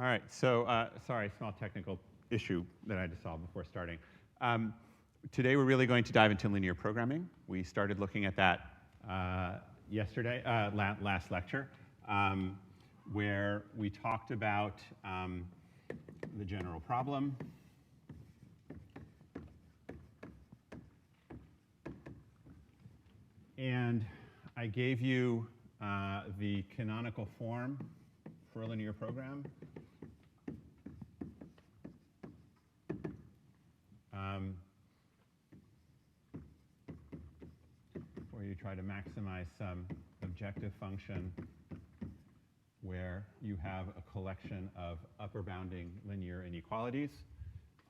All right, so sorry, small technical issue that I had to solve before starting. Today we're really going to dive into linear programming. We started looking at that yesterday, last lecture, where we talked about the general problem. And I gave you the canonical form for a linear program. Where you try to maximize some objective function where you have a collection of upper bounding linear inequalities.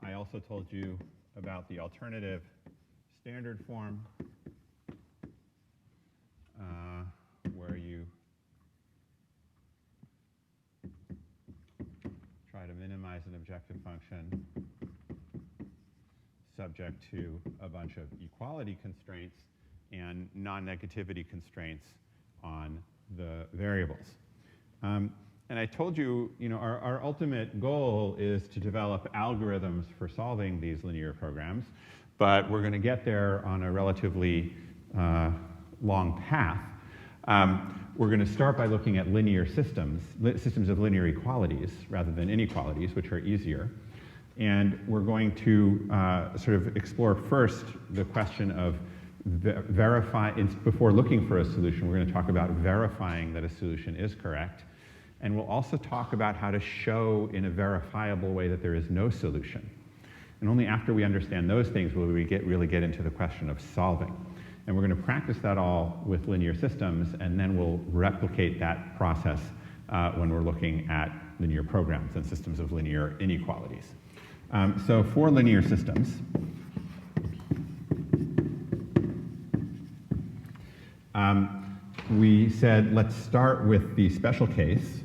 I also told you about the alternative standard form where you try to minimize an objective function subject to a bunch of equality constraints and non-negativity constraints on the variables. And I told you, our ultimate goal is to develop algorithms for solving these linear programs, but we're going to get there on a relatively long path. We're going to start by looking at linear systems of linear equalities rather than inequalities, which are easier. And we're going to sort of explore first the question of before looking for a solution, we're going to talk about verifying that a solution is correct. And we'll also talk about how to show in a verifiable way that there is no solution. And only after we understand those things will we really get into the question of solving. And we're going to practice that all with linear systems, and then we'll replicate that process when we're looking at linear programs and systems of linear inequalities. So for linear systems, we said let's start with the special case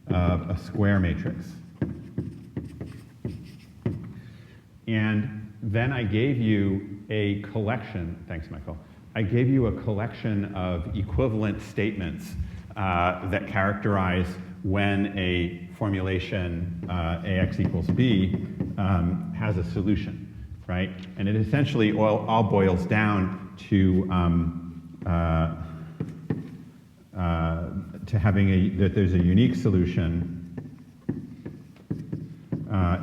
of a square matrix. And then I gave you a collection, thanks Michael, I gave you a collection of equivalent statements that characterize when a formulation AX equals B has a solution. Right? And it essentially all boils down to having that there's a unique solution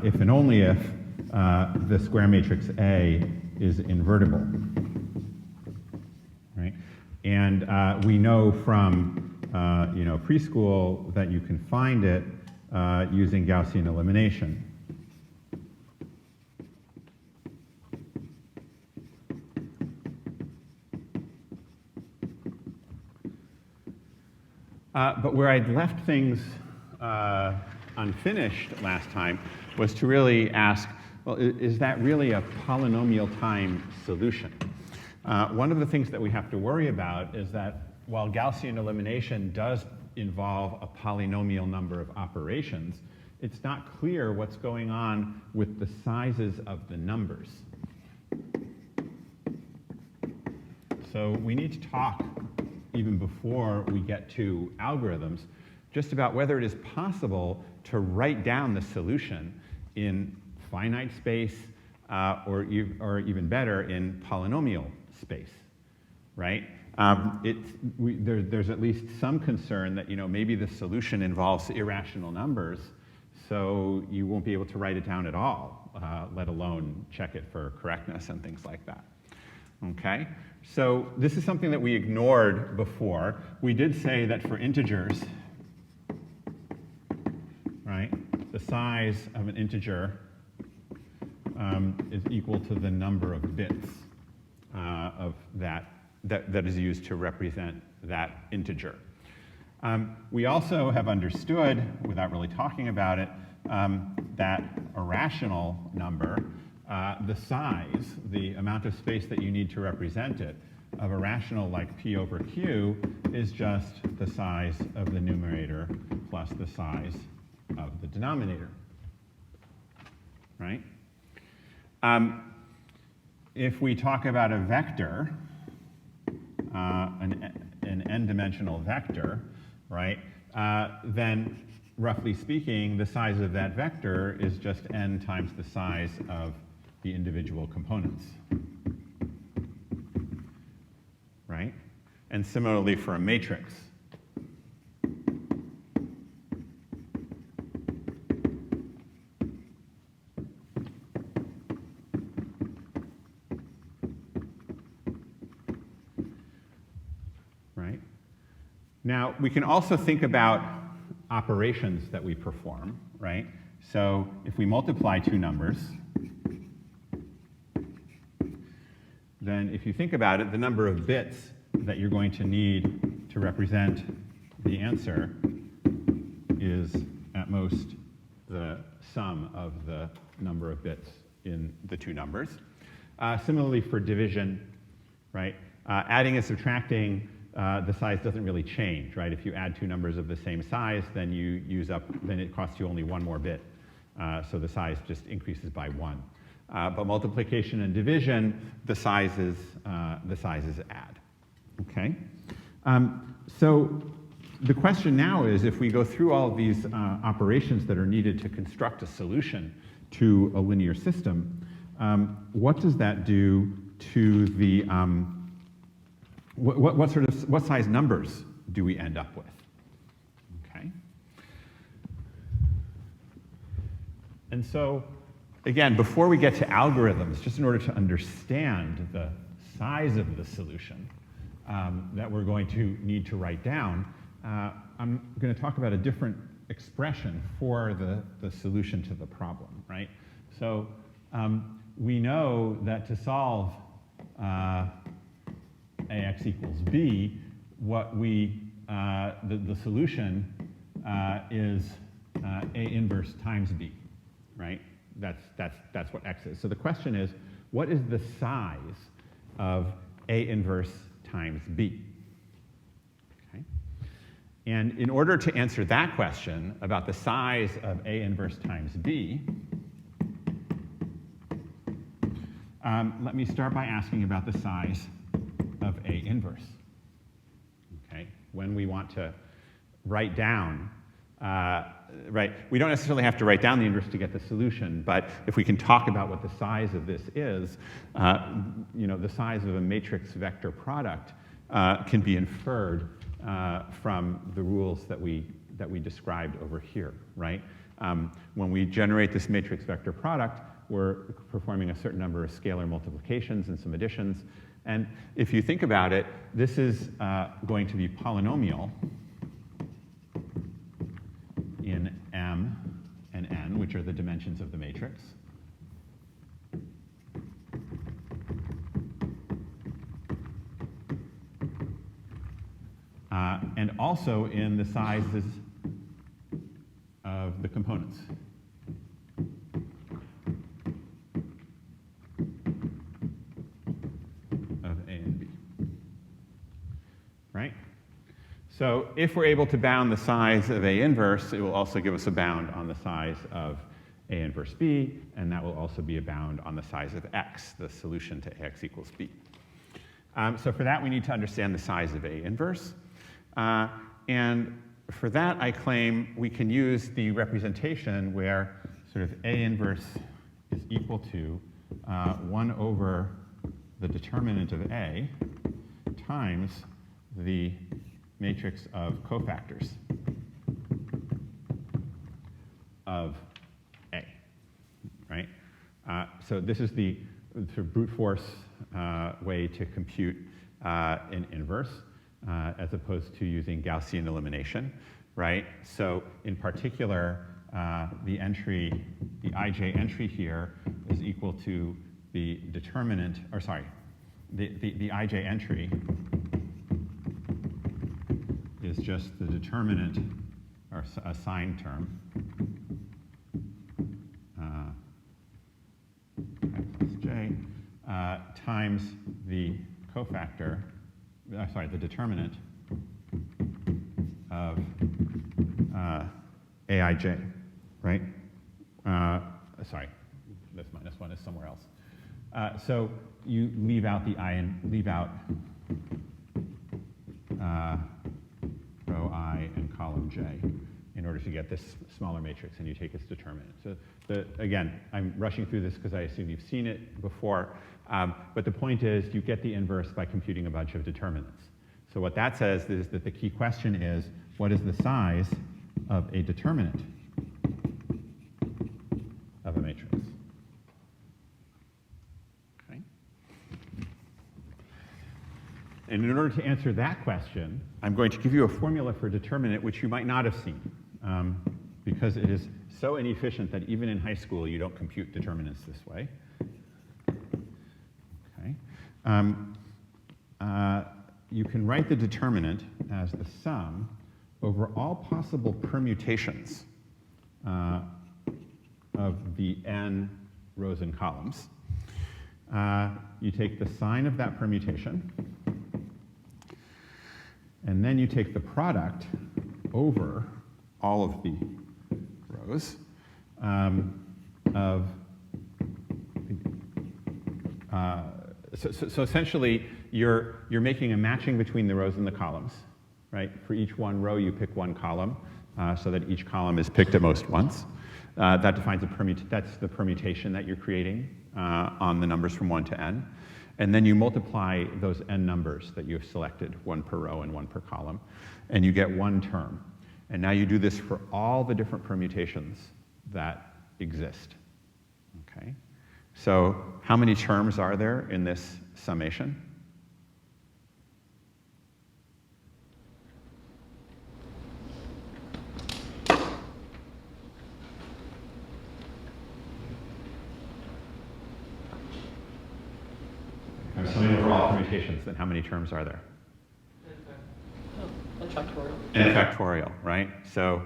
if and only if the square matrix A is invertible. Right? And we know from preschool that you can find it using Gaussian elimination. But where I'd left things unfinished last time was to really ask, well, is that really a polynomial time solution? One of the things that we have to worry about is that while Gaussian elimination does involve a polynomial number of operations, it's not clear what's going on with the sizes of the numbers. So we need to talk even before we get to algorithms, just about whether it is possible to write down the solution in finite space or even better, in polynomial space, right? There's at least some concern that maybe the solution involves irrational numbers, so you won't be able to write it down at all, let alone check it for correctness and things like that. Okay, so this is something that we ignored before. We did say that for integers, right, the size of an integer is equal to the number of bits of that is used to represent that integer. We also have understood, without really talking about it, that a rational number, the size, the amount of space that you need to represent it, of a rational like P over Q is just the size of the numerator plus the size of the denominator, right? If we talk about a vector, an n-dimensional vector, right, then roughly speaking, the size of that vector is just n times the size of the individual components, right? And similarly for a matrix. Right? Now, we can also think about operations that we perform, right? So if we multiply two numbers, then if you think about it, the number of bits that you're going to need to represent the answer is at most the sum of the number of bits in the two numbers. Similarly for division, right? Adding and subtracting, the size doesn't really change, right? If you add two numbers of the same size, then then it costs you only one more bit. So the size just increases by one. But multiplication and division, the sizes add. Okay. So the question now is, if we go through all of these operations that are needed to construct a solution to a linear system, what does that do to the what size numbers do we end up with? Okay. And so, again, before we get to algorithms, just in order to understand the size of the solution that we're going to need to write down, I'm going to talk about a different expression for the solution to the problem, right? So we know that to solve AX equals B, the solution is A inverse times B, right? That's what X is. So the question is, what is the size of A inverse times B? Okay. And in order to answer that question about the size of A inverse times B, let me start by asking about the size of A inverse. Okay. When we want to write down, right, we don't necessarily have to write down the inverse to get the solution, but if we can talk about what the size of this is, the size of a matrix vector product can be inferred from the rules that we described over here, right? When we generate this matrix vector product, we're performing a certain number of scalar multiplications and some additions. And if you think about it, this is going to be polynomial in M and N, which are the dimensions of the matrix. And also in the sizes of the components. Of A and B. Right? So if we're able to bound the size of A inverse, it will also give us a bound on the size of A inverse B, and that will also be a bound on the size of X, the solution to AX equals B. So for that, we need to understand the size of A inverse. And for that, I claim we can use the representation where sort of A inverse is equal to 1 over the determinant of A times the matrix of cofactors of A, right? So this is the sort of brute force way to compute an inverse, as opposed to using Gaussian elimination, right? So in particular, the ij entry here is equal to the determinant, or sorry, the ij entry is just the determinant, or a sign term, plus j, times the cofactor, the determinant of aij, right? Sorry, this minus 1 is somewhere else. So you leave out the I and leave out rho I and from J in order to get this smaller matrix, and you take its determinant. So again, I'm rushing through this because I assume you've seen it before, but the point is you get the inverse by computing a bunch of determinants. So what that says is that the key question is, what is the size of a determinant of a matrix? Okay. And in order to answer that question, I'm going to give you a formula for determinant which you might not have seen, because it is so inefficient that even in high school you don't compute determinants this way. Okay. You can write the determinant as the sum over all possible permutations of the n rows and columns. You take the sign of that permutation, and then you take the product over all of the rows so essentially, you're making a matching between the rows and the columns, right? For each one row, you pick one column, so that each column is picked at most once. That defines that's the permutation that you're creating on the numbers from 1 to n. And then you multiply those n numbers that you have selected, one per row and one per column, and you get one term. And now you do this for all the different permutations that exist. Okay? So how many terms are there in this summation? I'm summing over all permutations, then how many terms are there? N factorial. N factorial, right? So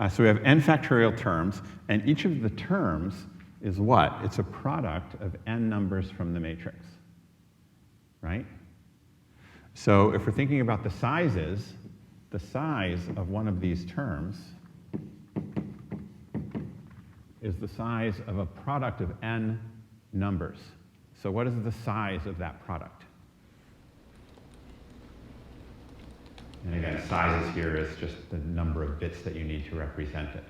so we have n factorial terms, and each of the terms is what? It's a product of n numbers from the matrix, right? So if we're thinking about the sizes, the size of one of these terms is the size of a product of n numbers. So what is the size of that product? And again, sizes here is just the number of bits that you need to represent it.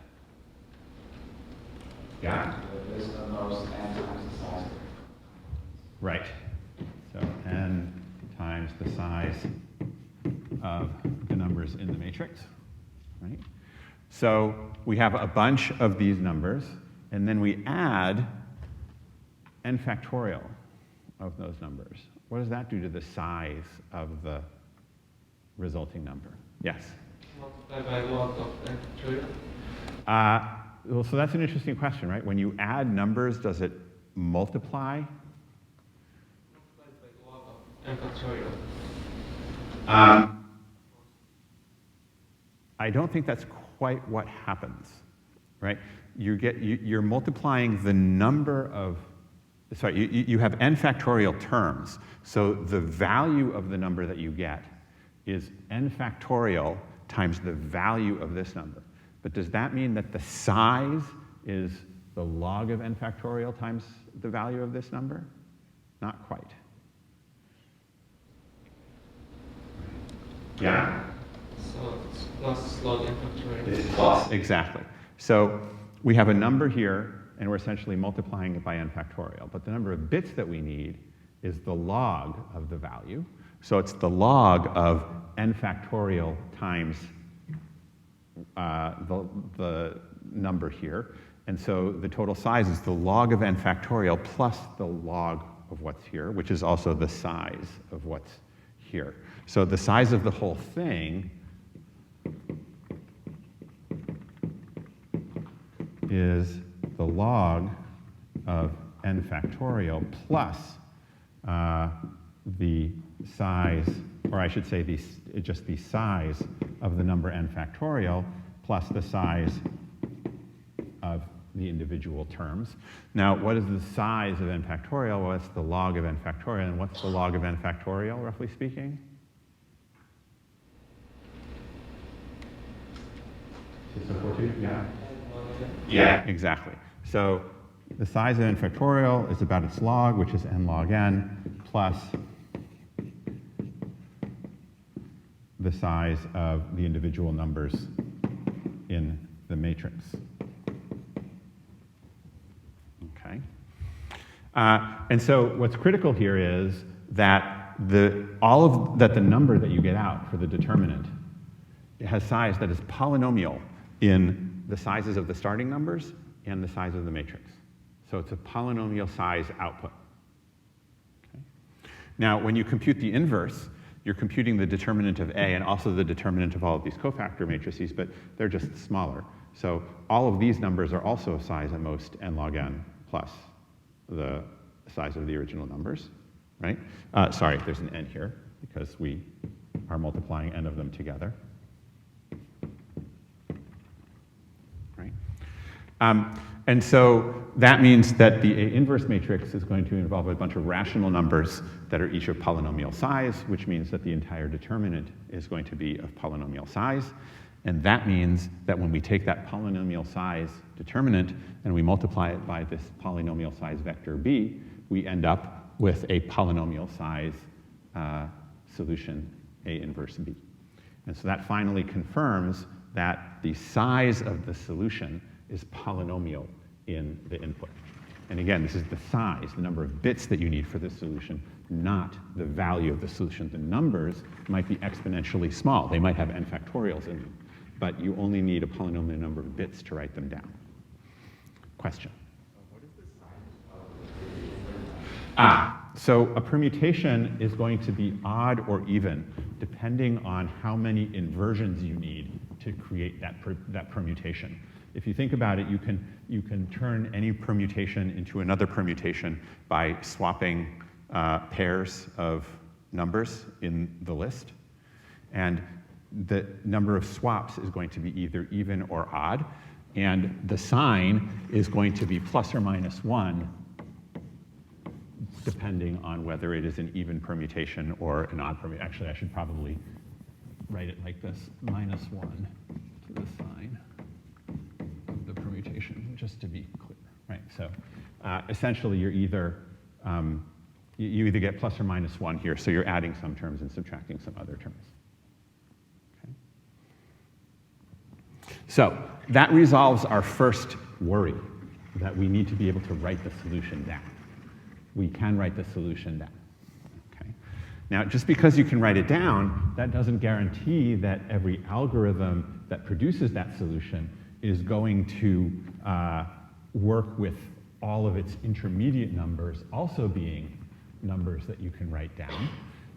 Yeah? Is the most n times the size. Right. So n times the size of the numbers in the matrix, right? So we have a bunch of these numbers, and then we add n factorial of those numbers. What does that do to the size of the resulting number? Yes? Multiply by log of n factorial. Well, so that's an interesting question, right? When you add numbers, does it multiply? Multiply by log of n factorial. I don't think that's quite what happens, right? You're multiplying the number of, sorry, you have n factorial terms. So the value of the number that you get is n factorial times the value of this number. But does that mean that the size is the log of n factorial times the value of this number? Not quite. Yeah? So it's plus log n factorial. It's plus. Exactly. So we have a number here, and we're essentially multiplying it by n factorial. But the number of bits that we need is the log of the value. So it's the log of n factorial times the number here. And so the total size is the log of n factorial plus the log of what's here, which is also the size of what's here. So the size of the whole thing is the log of n factorial plus the size, or I should say just the size of the number n factorial plus the size of the individual terms. Now, what is the size of n factorial? Well, it's the log of n factorial. And what's the log of n factorial, roughly speaking? 6042? Yeah. Yeah, exactly. So the size of n factorial is about its log, which is n log n, plus the size of the individual numbers in the matrix. Okay. And so what's critical here is that the number that you get out for the determinant has size that is polynomial in the sizes of the starting numbers and the size of the matrix. So it's a polynomial size output. Okay. Now, when you compute the inverse, you're computing the determinant of A and also the determinant of all of these cofactor matrices, but they're just smaller. So all of these numbers are also of size at most n log n plus the size of the original numbers, right? Sorry, there's an n here because we are multiplying n of them together. Right? And so that means that the A inverse matrix is going to involve a bunch of rational numbers that are each of polynomial size, which means that the entire determinant is going to be of polynomial size. And that means that when we take that polynomial size determinant and we multiply it by this polynomial size vector b, we end up with a polynomial size solution A inverse b. And so that finally confirms that the size of the solution is polynomial in the input. And again, this is the size, the number of bits that you need for this solution, not the value of the solution. The numbers might be exponentially small. They might have n factorials in them, but you only need a polynomial number of bits to write them down. Question? What is the size of So a permutation is going to be odd or even, depending on how many inversions you need to create that permutation. If you think about it, you can turn any permutation into another permutation by swapping pairs of numbers in the list. And the number of swaps is going to be either even or odd. And the sign is going to be plus or minus 1, depending on whether it is an even permutation or an odd permutation. Actually, I should probably write it like this, minus 1 to the sign of the permutation, just to be clear, right? So essentially, you're either, you either get plus or minus 1 here, so you're adding some terms and subtracting some other terms. Okay. So that resolves our first worry, that we need to be able to write the solution down. We can write the solution down. Okay. Now, just because you can write it down, that doesn't guarantee that every algorithm that produces that solution is going to work with all of its intermediate numbers also being numbers that you can write down.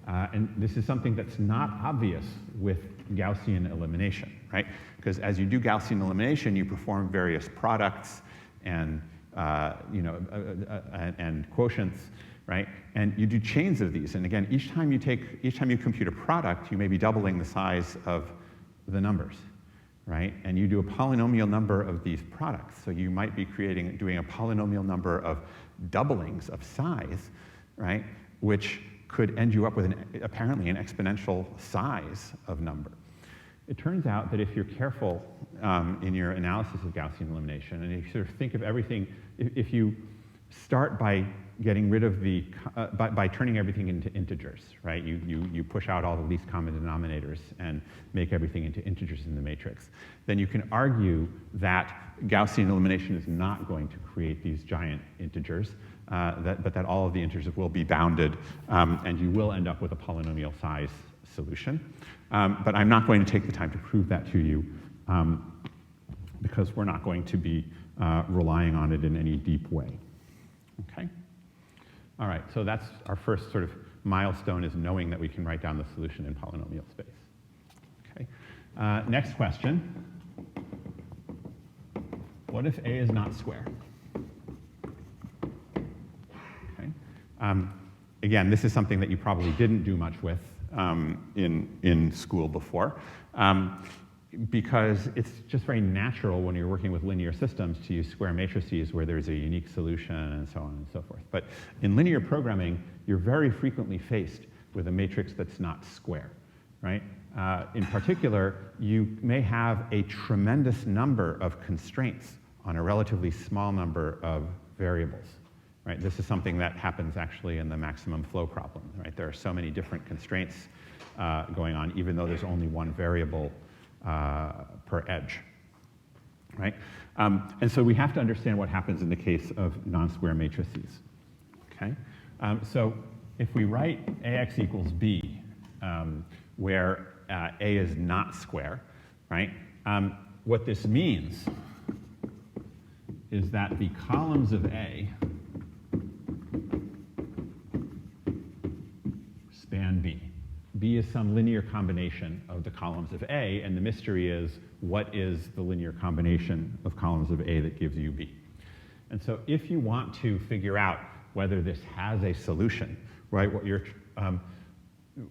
And this is something that's not obvious with Gaussian elimination, right? Because as you do Gaussian elimination, you perform various products and and quotients, right? And you do chains of these. And again, each time you compute a product, you may be doubling the size of the numbers, right? And you do a polynomial number of these products. So you might be doing a polynomial number of doublings of size, right? Which could end you up with apparently an exponential size of number. It turns out that if you're careful in your analysis of Gaussian elimination, and if you sort of think of everything, if you start by getting rid of by turning everything into integers, right? You push out all the least common denominators and make everything into integers in the matrix. Then you can argue that Gaussian elimination is not going to create these giant integers, but that all of the integers will be bounded, and you will end up with a polynomial size solution. But I'm not going to take the time to prove that to you because we're not going to be relying on it in any deep way. Okay? All right, so that's our first sort of milestone, is knowing that we can write down the solution in polynomial space. Okay. Next question. What if A is not square? Okay. Again, this is something that you probably didn't do much with in school before, because it's just very natural when you're working with linear systems to use square matrices where there's a unique solution and so on and so forth. But in linear programming, you're very frequently faced with a matrix that's not square, right? In particular, you may have a tremendous number of constraints on a relatively small number of variables. Right? This is something that happens actually in the maximum flow problem. Right? There are so many different constraints going on, even though there's only one variable per edge, right? And so we have to understand what happens in the case of non-square matrices, okay? So if we write AX equals B, where A is not square, right? What this means is that the columns of A span B. B is some linear combination of the columns of A, and the mystery is, what is the linear combination of columns of A that gives you B? And so if you want to figure out whether this has a solution, right,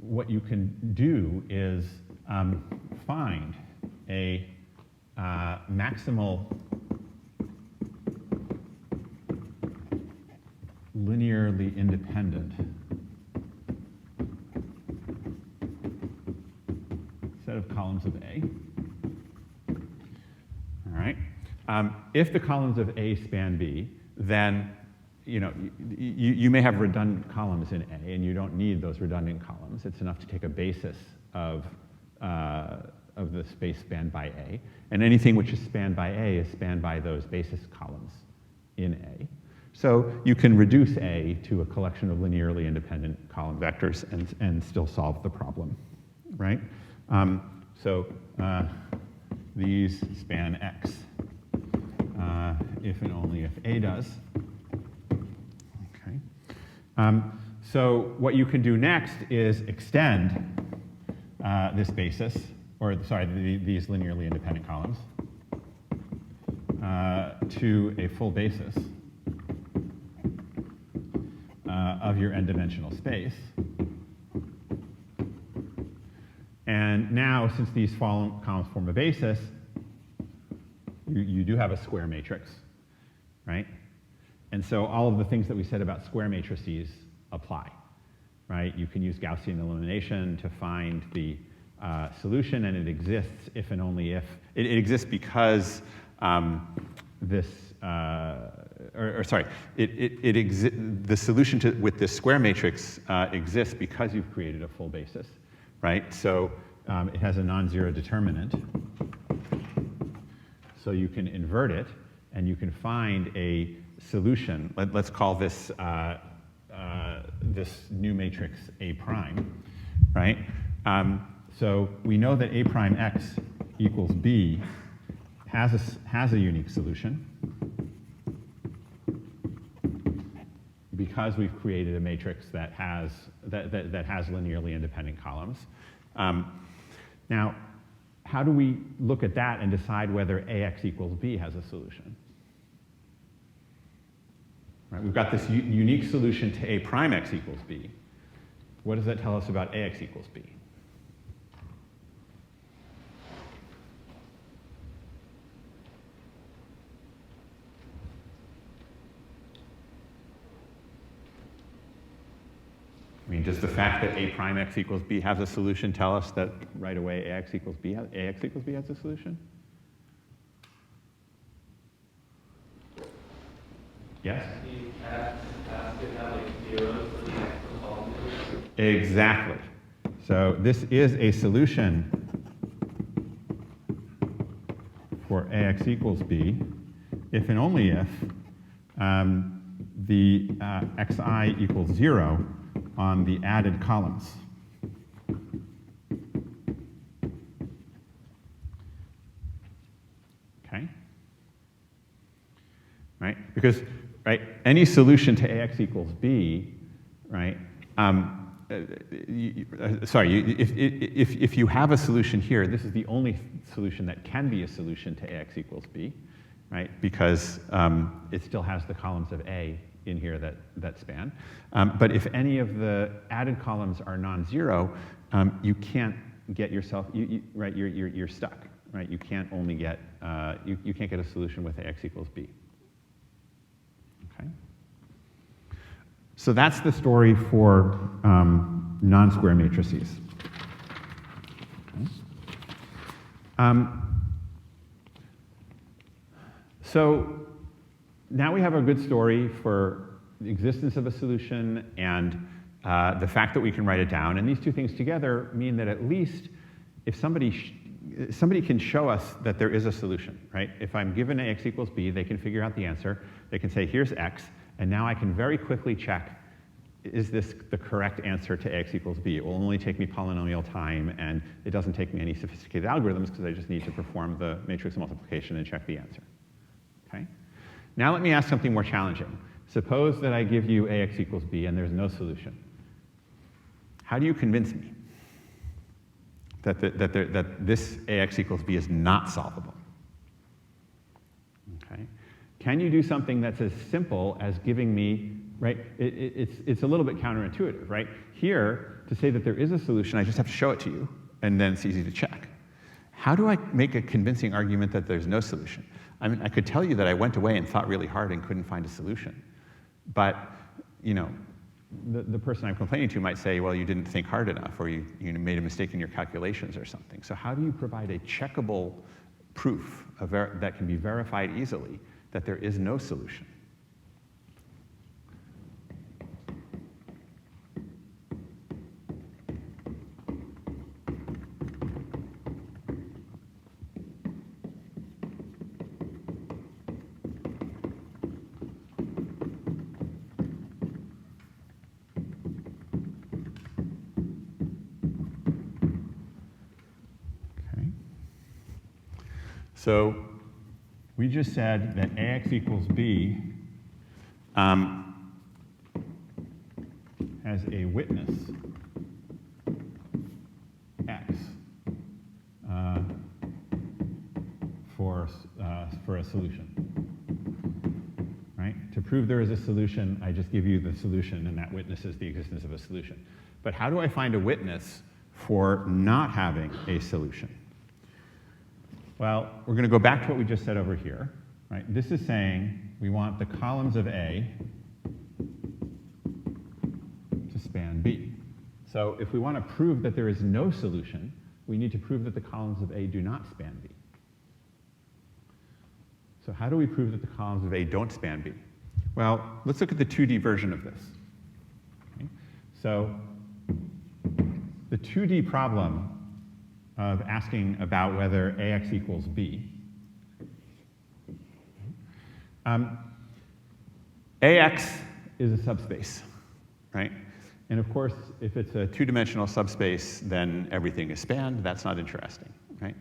what you can do is find a maximal linearly independent set of columns of A. All right. If the columns of A span B, then you may have redundant columns in A, and you don't need those redundant columns. It's enough to take a basis of the space spanned by A, and anything which is spanned by A is spanned by those basis columns in A. So you can reduce A to a collection of linearly independent column vectors and still solve the problem, right? These span X if and only if A does. Okay. So what you can do next is extend this basis, or sorry, these linearly independent columns to a full basis of your n-dimensional space. And now, since these columns form a basis, you do have a square matrix, right? And so all of the things that we said about square matrices apply, right? You can use Gaussian elimination to find the solution, and it exists if and only if. It exists because the solution with this square matrix exists because you've created a full basis, right? So it has a non-zero determinant. So you can invert it, and you can find a solution. Let's call this this new matrix A prime, right? So we know that A prime X equals B has a unique solution because we've created a matrix that has linearly independent columns. Now, how do we look at that and decide whether AX equals B has a solution? Right, we've got this unique solution to A prime X equals B. What does that tell us about AX equals B? I mean, does the fact that A prime X equals B has a solution tell us that right away AX equals B has a solution? Yes? You have to have like 0 for the actual column. Exactly. So this is a solution for AX equals B if and only if the xi equals 0 on the added columns. Okay? Right? Because, right, any solution to AX equals B, right? If you have a solution here, this is the only solution that can be a solution to AX equals B, right? Because it still has the columns of A in here that span. But if any of the added columns are non-zero, you can't get yourself, right? You're stuck, right? You can't only get you can't get a solution with AX equals B. Okay. So that's the story for non-square matrices. Okay. So now we have a good story for the existence of a solution and the fact that we can write it down, and these two things together mean that at least if somebody can show us that there is a solution, right? If I'm given ax equals b, they can figure out the answer. They can say, here's x, and now I can very quickly check, is this the correct answer to ax equals b? It will only take me polynomial time, and it doesn't take me any sophisticated algorithms because I just need to perform the matrix multiplication and check the answer. Okay? Now let me ask something more challenging. Suppose that I give you ax equals b and there's no solution. How do you convince me that this ax equals b is not solvable? Okay? Can you do something that's as simple as giving me, right? It's a little bit counterintuitive, right? Here, to say that there is a solution, I just have to show it to you, and then it's easy to check. How do I make a convincing argument that there's no solution? I mean, I could tell you that I went away and thought really hard and couldn't find a solution. But, you know, the person I'm complaining to might say, well, you didn't think hard enough, or you made a mistake in your calculations or something. So how do you provide a checkable proof that can be verified easily that there is no solution? So we just said that ax equals b has a witness x for a solution. Right? To prove there is a solution, I just give you the solution, and that witnesses the existence of a solution. But how do I find a witness for not having a solution? Well, we're going to go back to what we just said over here. Right? This is saying we want the columns of A to span B. So if we want to prove that there is no solution, we need to prove that the columns of A do not span B. So how do we prove that the columns of A don't span B? Well, let's look at the 2D version of this. Okay? So the 2D problem of asking about whether ax equals b. Ax is a subspace, right? And of course, if it's a two-dimensional subspace, then everything is spanned. That's not interesting, right?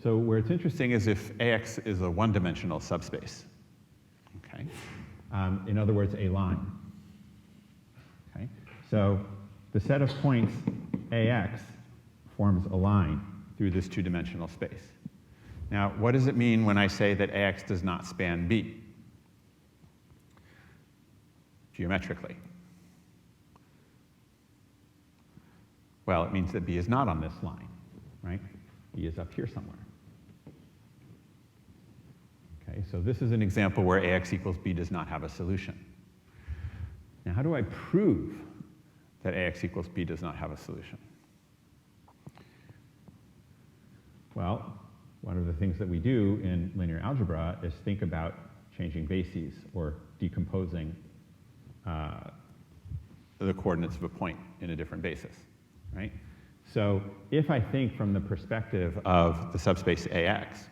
So where it's interesting is if ax is a one-dimensional subspace, okay? In other words, a line, okay? So the set of points ax forms a line through this two-dimensional space. Now, what does it mean when I say that ax does not span B? Geometrically. Well, it means that B is not on this line, right? B is up here somewhere. Okay, so this is an example where ax equals b does not have a solution. Now, how do I prove that ax equals b does not have a solution? Well, one of the things that we do in linear algebra is think about changing bases or decomposing the coordinates of a point in a different basis, right? So if I think from the perspective of the subspace AX,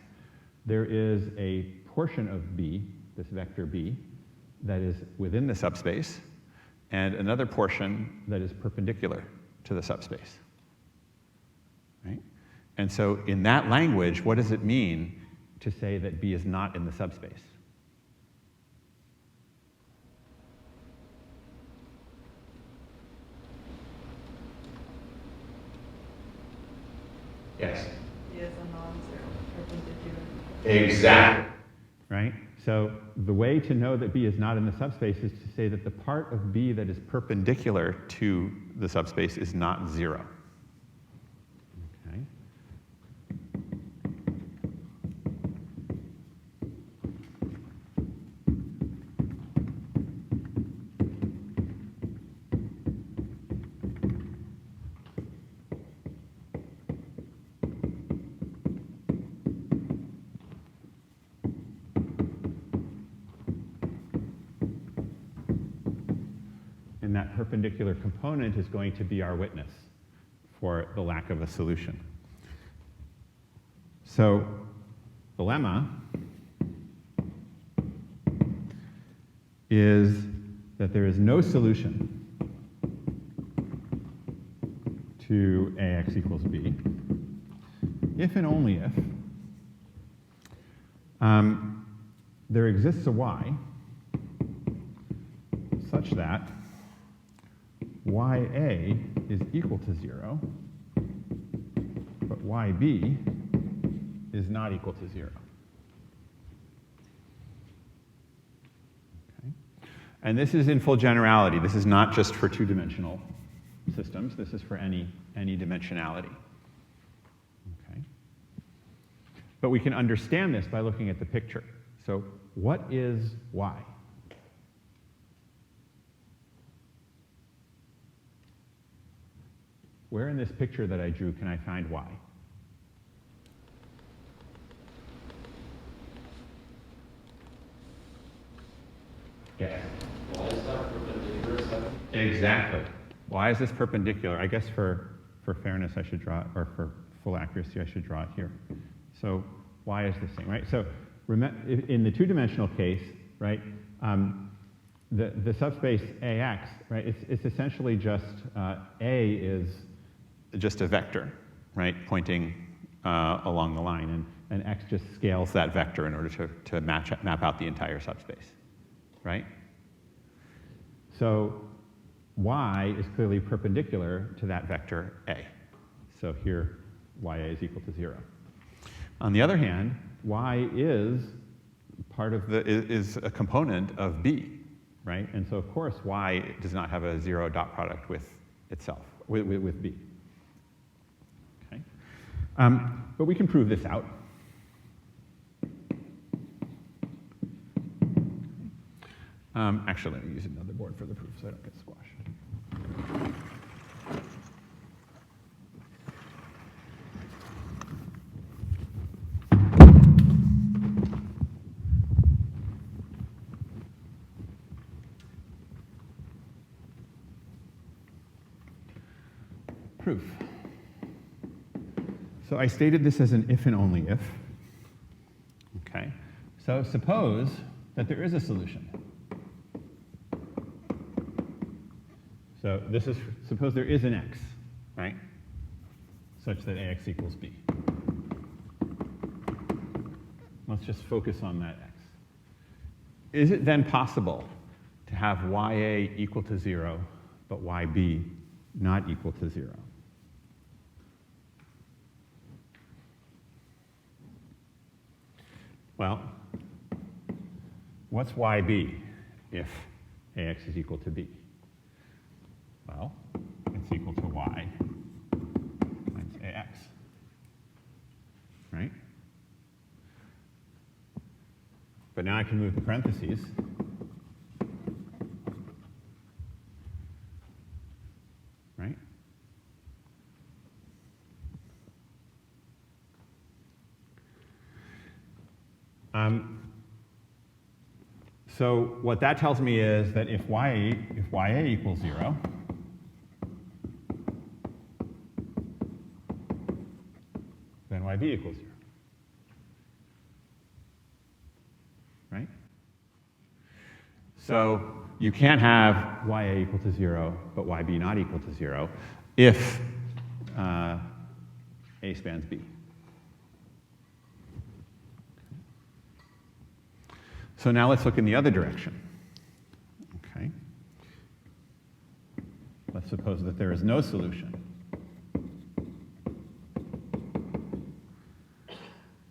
there is a portion of B, this vector B, that is within the subspace, and another portion that is perpendicular to the subspace, right? And so in that language, what does it mean to say that B is not in the subspace? Yes? B is a non-zero perpendicular. Exactly. Right? So the way to know that B is not in the subspace is to say that the part of B that is perpendicular to the subspace is not zero. Okay. that perpendicular component is going to be our witness for the lack of a solution. So the lemma is that there is no solution to ax equals b if and only if there exists a y such that ya is equal to 0, but yb is not equal to 0. Okay. And this is in full generality. This is not just for two-dimensional systems. This is for any dimensionality. Okay. But we can understand this by looking at the picture. So what is y? Where in this picture that I drew can I find y? Yes. Why is that perpendicular 7? Exactly. Why is this perpendicular? I guess for fairness I should draw it, or for full accuracy I should draw it here. So y is the same, right? So in the two-dimensional case, right, the subspace AX, right, it's essentially just A is just a vector, right, pointing along the line, and X just scales that vector in order to map out the entire subspace, right? So y is clearly perpendicular to that vector A. So here, ya is equal to 0. On the other hand, y is is a component of B, right? And so of course y does not have a 0 dot product with itself, with B. Okay. But we can prove this out. Actually, let me use another board for the proof so I don't get squashed. Proof. So I stated this as an if and only if. Okay. So suppose that there is a solution. So this is, suppose there is an x, right? Such that ax equals b. Let's just focus on that x. Is it then possible to have ya equal to 0, but yb not equal to 0? Well, what's yb if ax is equal to b? Well, it's equal to y times ax, right? But now I can move the parentheses. Right? So what that tells me is that if ya equals 0, then yb equals 0. Right? So you can't have ya equal to 0, but yb not equal to 0 if A spans B. So now let's look in the other direction. Okay. Let's suppose that there is no solution.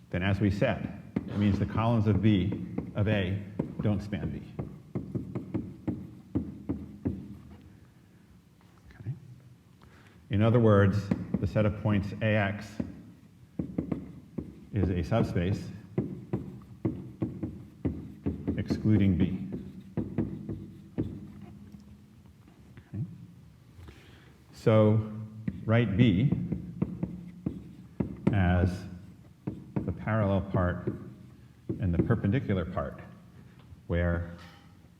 Then as we said, it means the columns of A don't span B. Okay. In other words, the set of points AX is a subspace excluding B. Okay. So write B as the parallel part and the perpendicular part, where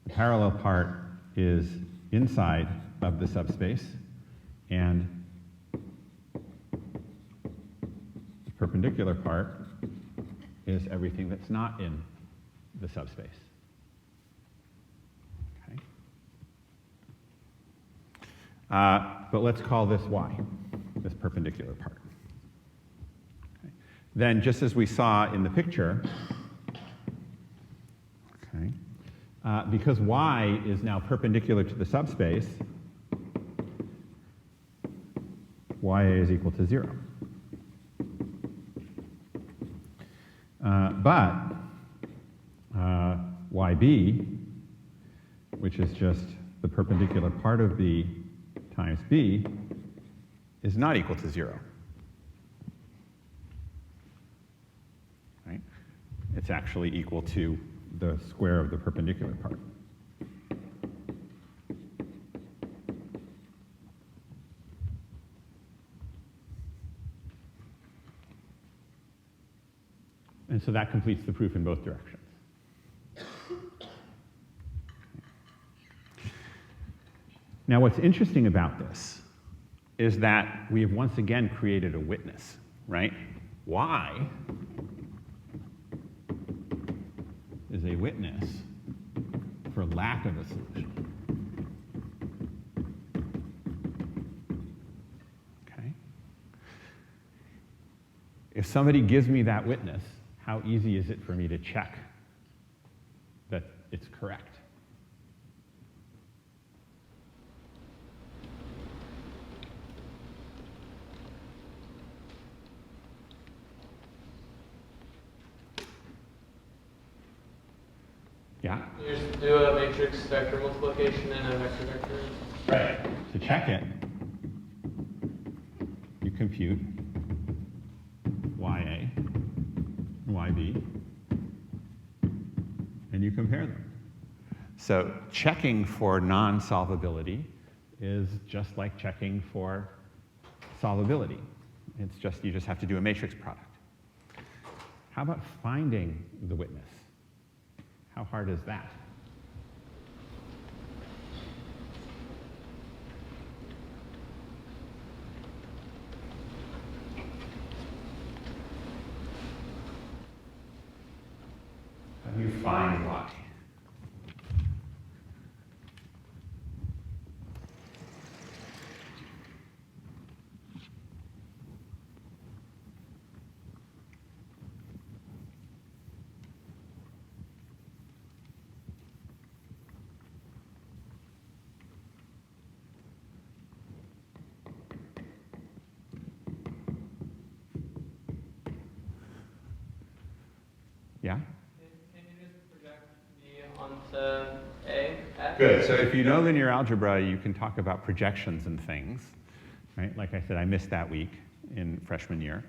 the parallel part is inside of the subspace, and the perpendicular part is everything that's not in the subspace. Okay. But let's call this y, this perpendicular part. Okay. Then, just as we saw in the picture, okay, because y is now perpendicular to the subspace, ya is equal to 0. But yb, which is just the perpendicular part of b times b, is not equal to 0. Right? It's actually equal to the square of the perpendicular part. And so that completes the proof in both directions. Now, what's interesting about this is that we have once again created a witness, right? Y is a witness for lack of a solution. Okay? If somebody gives me that witness, how easy is it for me to check that it's correct? Yeah? You just do a matrix vector multiplication and a vector vector. Right. To check it, you compute YA and YB, and you compare them. So checking for non-solvability is just like checking for solvability. It's just, you just have to do a matrix product. How about finding the witness? How hard is that? How do you find y? Yeah? Can you just project B onto A? F? Good. So if you know linear algebra, you can talk about projections and things, right? Like I said, I missed that week in freshman year.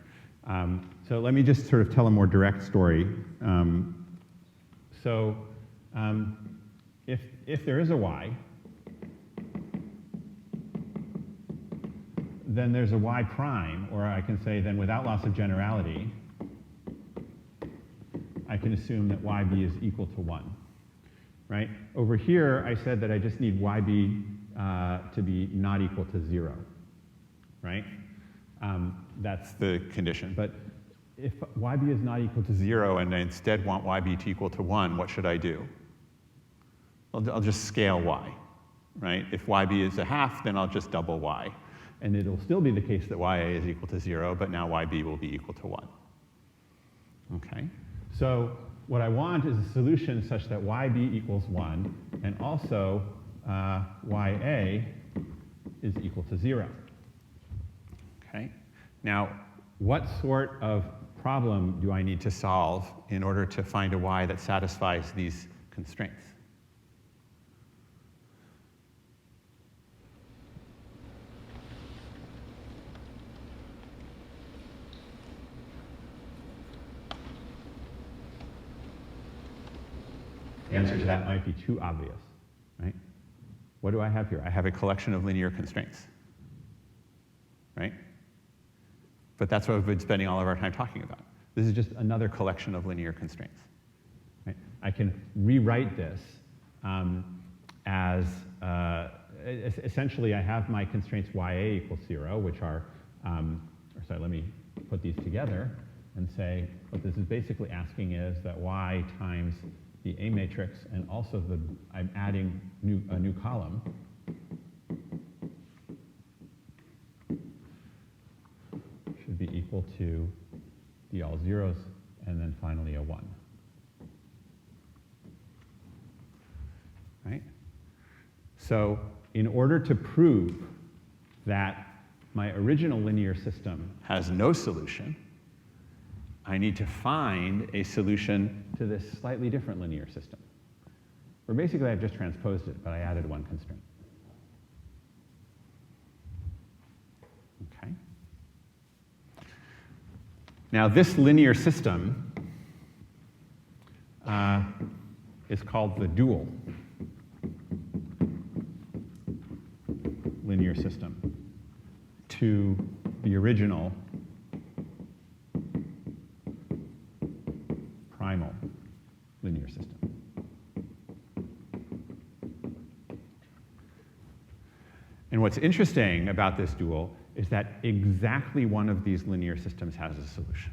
So let me just sort of tell a more direct story. If there is a y, then there's a y prime, or I can say then without loss of generality, I can assume that yb is equal to 1, right? Over here, I said that I just need yb to be not equal to 0, right? That's the condition. But if yb is not equal to 0 and I instead want yb to equal to 1, what should I do? I'll just scale y, right? If yb is a half, then I'll just double y. And it'll still be the case that ya is equal to 0, but now yb will be equal to 1. Okay? So what I want is a solution such that yb equals 1, and also ya is equal to 0. Okay? Now, what sort of problem do I need to solve in order to find a y that satisfies these constraints? The answer to that might be too obvious, right? What do I have here? I have a collection of linear constraints, right? But that's what we've been spending all of our time talking about. This is just another collection of linear constraints, right? I can rewrite this as essentially I have my constraints ya equals 0, which are, sorry, let me put these together and say what this is basically asking is that y times the A matrix and also I'm adding a new column. Should be equal to the all zeros and then finally a 1. Right? So in order to prove that my original linear system has no solution, I need to find a solution to this slightly different linear system. Where basically I've just transposed it, but I added one constraint. Okay. Now this linear system is called the dual linear system to the original primal linear system. And what's interesting about this dual is that exactly one of these linear systems has a solution.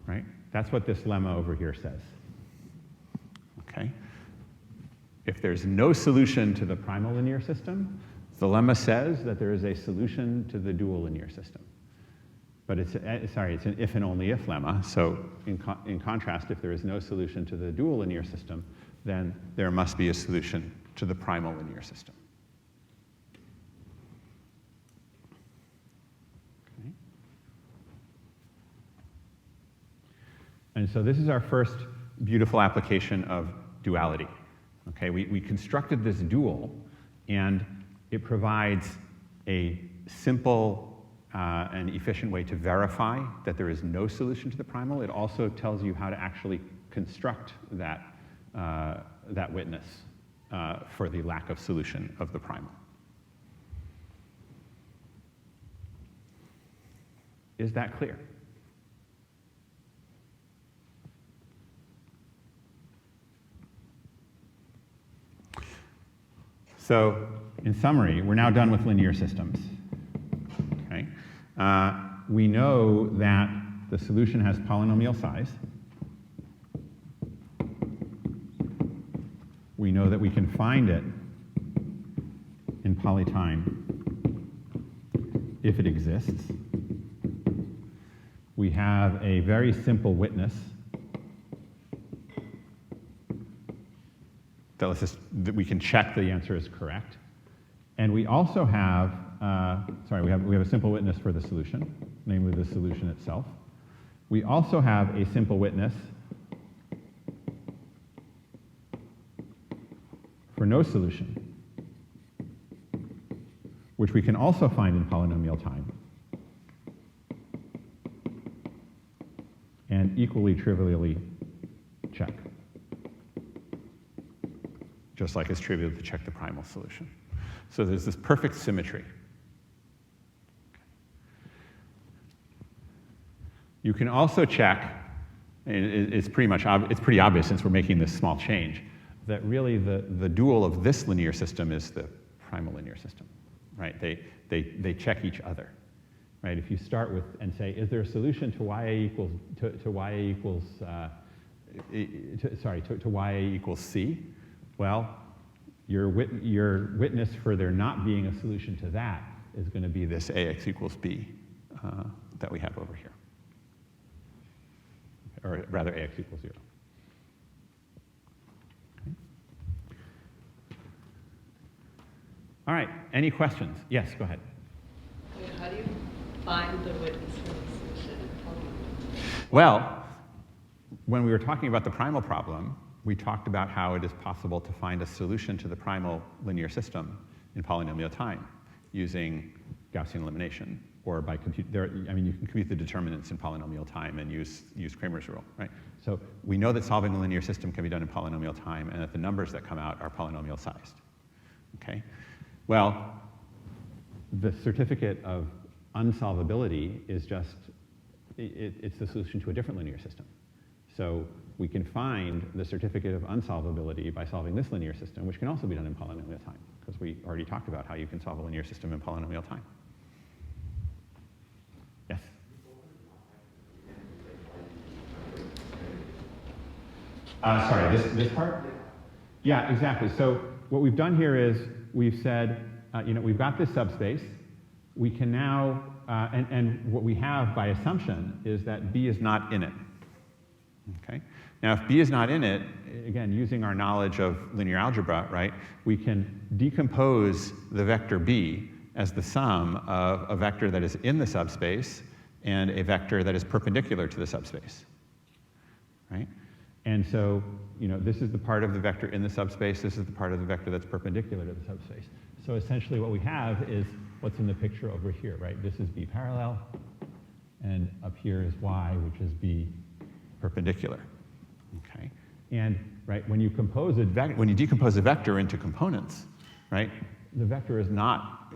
Right? That's what this lemma over here says. Okay? If there's no solution to the primal linear system, the lemma says that there is a solution to the dual linear system. But it's an if and only if lemma. So in contrast, if there is no solution to the dual linear system, then there must be a solution to the primal linear system. Okay. And so this is our first beautiful application of duality. Okay, we constructed this dual, and it provides a simple and efficient way to verify that there is no solution to the primal. It also tells you how to actually construct that, that witness for the lack of solution of the primal. Is that clear? So, in summary, we're now done with linear systems. Okay? We know that the solution has polynomial size. We know that we can find it in polytime if it exists. We have a very simple witness that we can check the answer is correct. And we also have, we have a simple witness for the solution, namely the solution itself. We also have a simple witness for no solution, which we can also find in polynomial time. And equally trivially check. Just like it's trivial to check the primal solution. So there's this perfect symmetry. You can also check, it's pretty obvious since we're making this small change, that really the dual of this linear system is the primal linear system, right? They check each other, right? If you start with and say, is there a solution to ya equals c? Well, your witness for there not being a solution to that is going to be this ax equals b that we have over here. Or rather, ax equals 0. Okay. All right, any questions? Yes, go ahead. How do you find the witness for the solution in polynomial? Well, when we were talking about the primal problem, we talked about how it is possible to find a solution to the primal linear system in polynomial time using Gaussian elimination, or by you can compute the determinants in polynomial time and use Cramer's rule, right? So we know that solving a linear system can be done in polynomial time, and that the numbers that come out are polynomial sized. Okay? Well, the certificate of unsolvability is just, it's the solution to a different linear system. So we can find the certificate of unsolvability by solving this linear system, which can also be done in polynomial time, because we already talked about how you can solve a linear system in polynomial time. Yes? Sorry, this part? Yeah, exactly. So what we've done here is we've said, we've got this subspace. We can now, and what we have by assumption is that B is not in it. Okay? Now, if B is not in it, again, using our knowledge of linear algebra, right, we can decompose the vector B as the sum of a vector that is in the subspace and a vector that is perpendicular to the subspace, right? And so, this is the part of the vector in the subspace. This is the part of the vector that's perpendicular to the subspace. So essentially what we have is what's in the picture over here, right? This is B parallel, and up here is Y, which is B perpendicular. Okay, and right when you decompose a vector into components, right, the vector is not,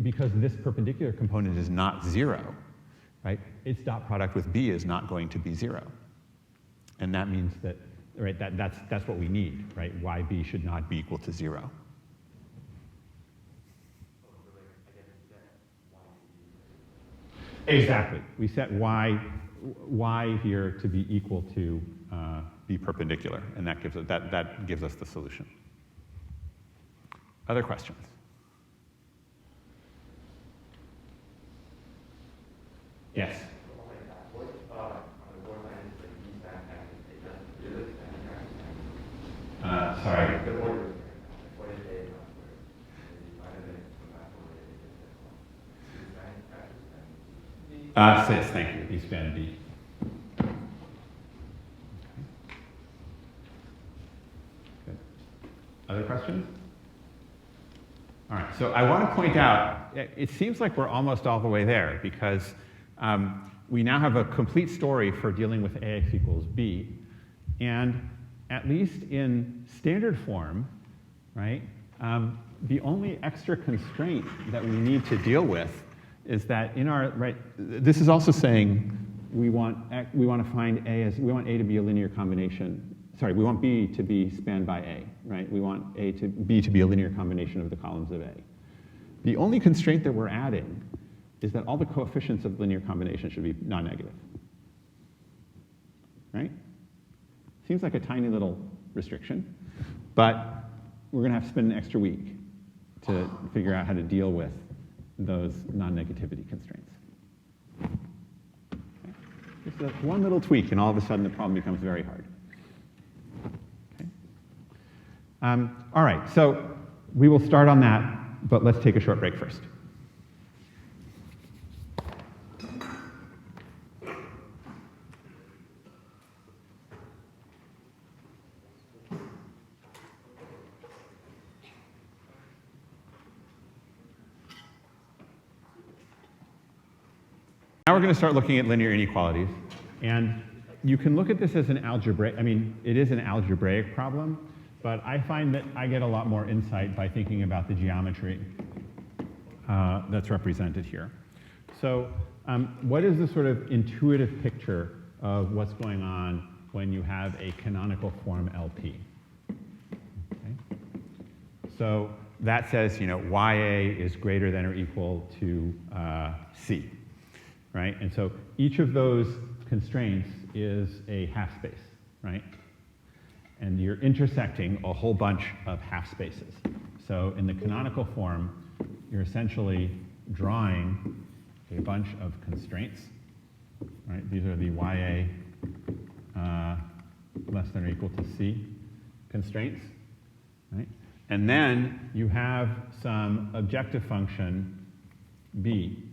because this perpendicular component is not 0, right? Its dot product with B is not going to be 0, and that means that, right, that's what we need, right? YB should not be equal to 0. Exactly. We set y here to be equal to B perpendicular, and that gives us the solution. Other questions? Yes. Sorry. Thank you. B span B. Good. Other questions? All right. So I want to point out, it seems like we're almost all the way there, because we now have a complete story for dealing with AX equals B, and at least in standard form, right, the only extra constraint that we need to deal with is that in our, right, this is also saying we want to find we want A to be a linear combination, sorry, we want B to be spanned by A, right? We want B to be a linear combination of the columns of A. The only constraint that we're adding is that all the coefficients of linear combination should be non-negative, right? Seems like a tiny little restriction, but we're going to have to spend an extra week to figure out how to deal with those non-negativity constraints. Okay. Just one little tweak, and all of a sudden the problem becomes very hard. Okay. All right, so we will start on that, but let's take a short break first. Now we're going to start looking at linear inequalities, and you can look at this as an algebraic, it is an algebraic problem, but I find that I get a lot more insight by thinking about the geometry that's represented here. So what is the sort of intuitive picture of what's going on when you have a canonical form LP? Okay. So that says, YA is greater than or equal to C. Right? And so each of those constraints is a half space, right? And you're intersecting a whole bunch of half spaces. So in the canonical form, you're essentially drawing a bunch of constraints, right? These are the YA less than or equal to C constraints, right? And then you have some objective function B,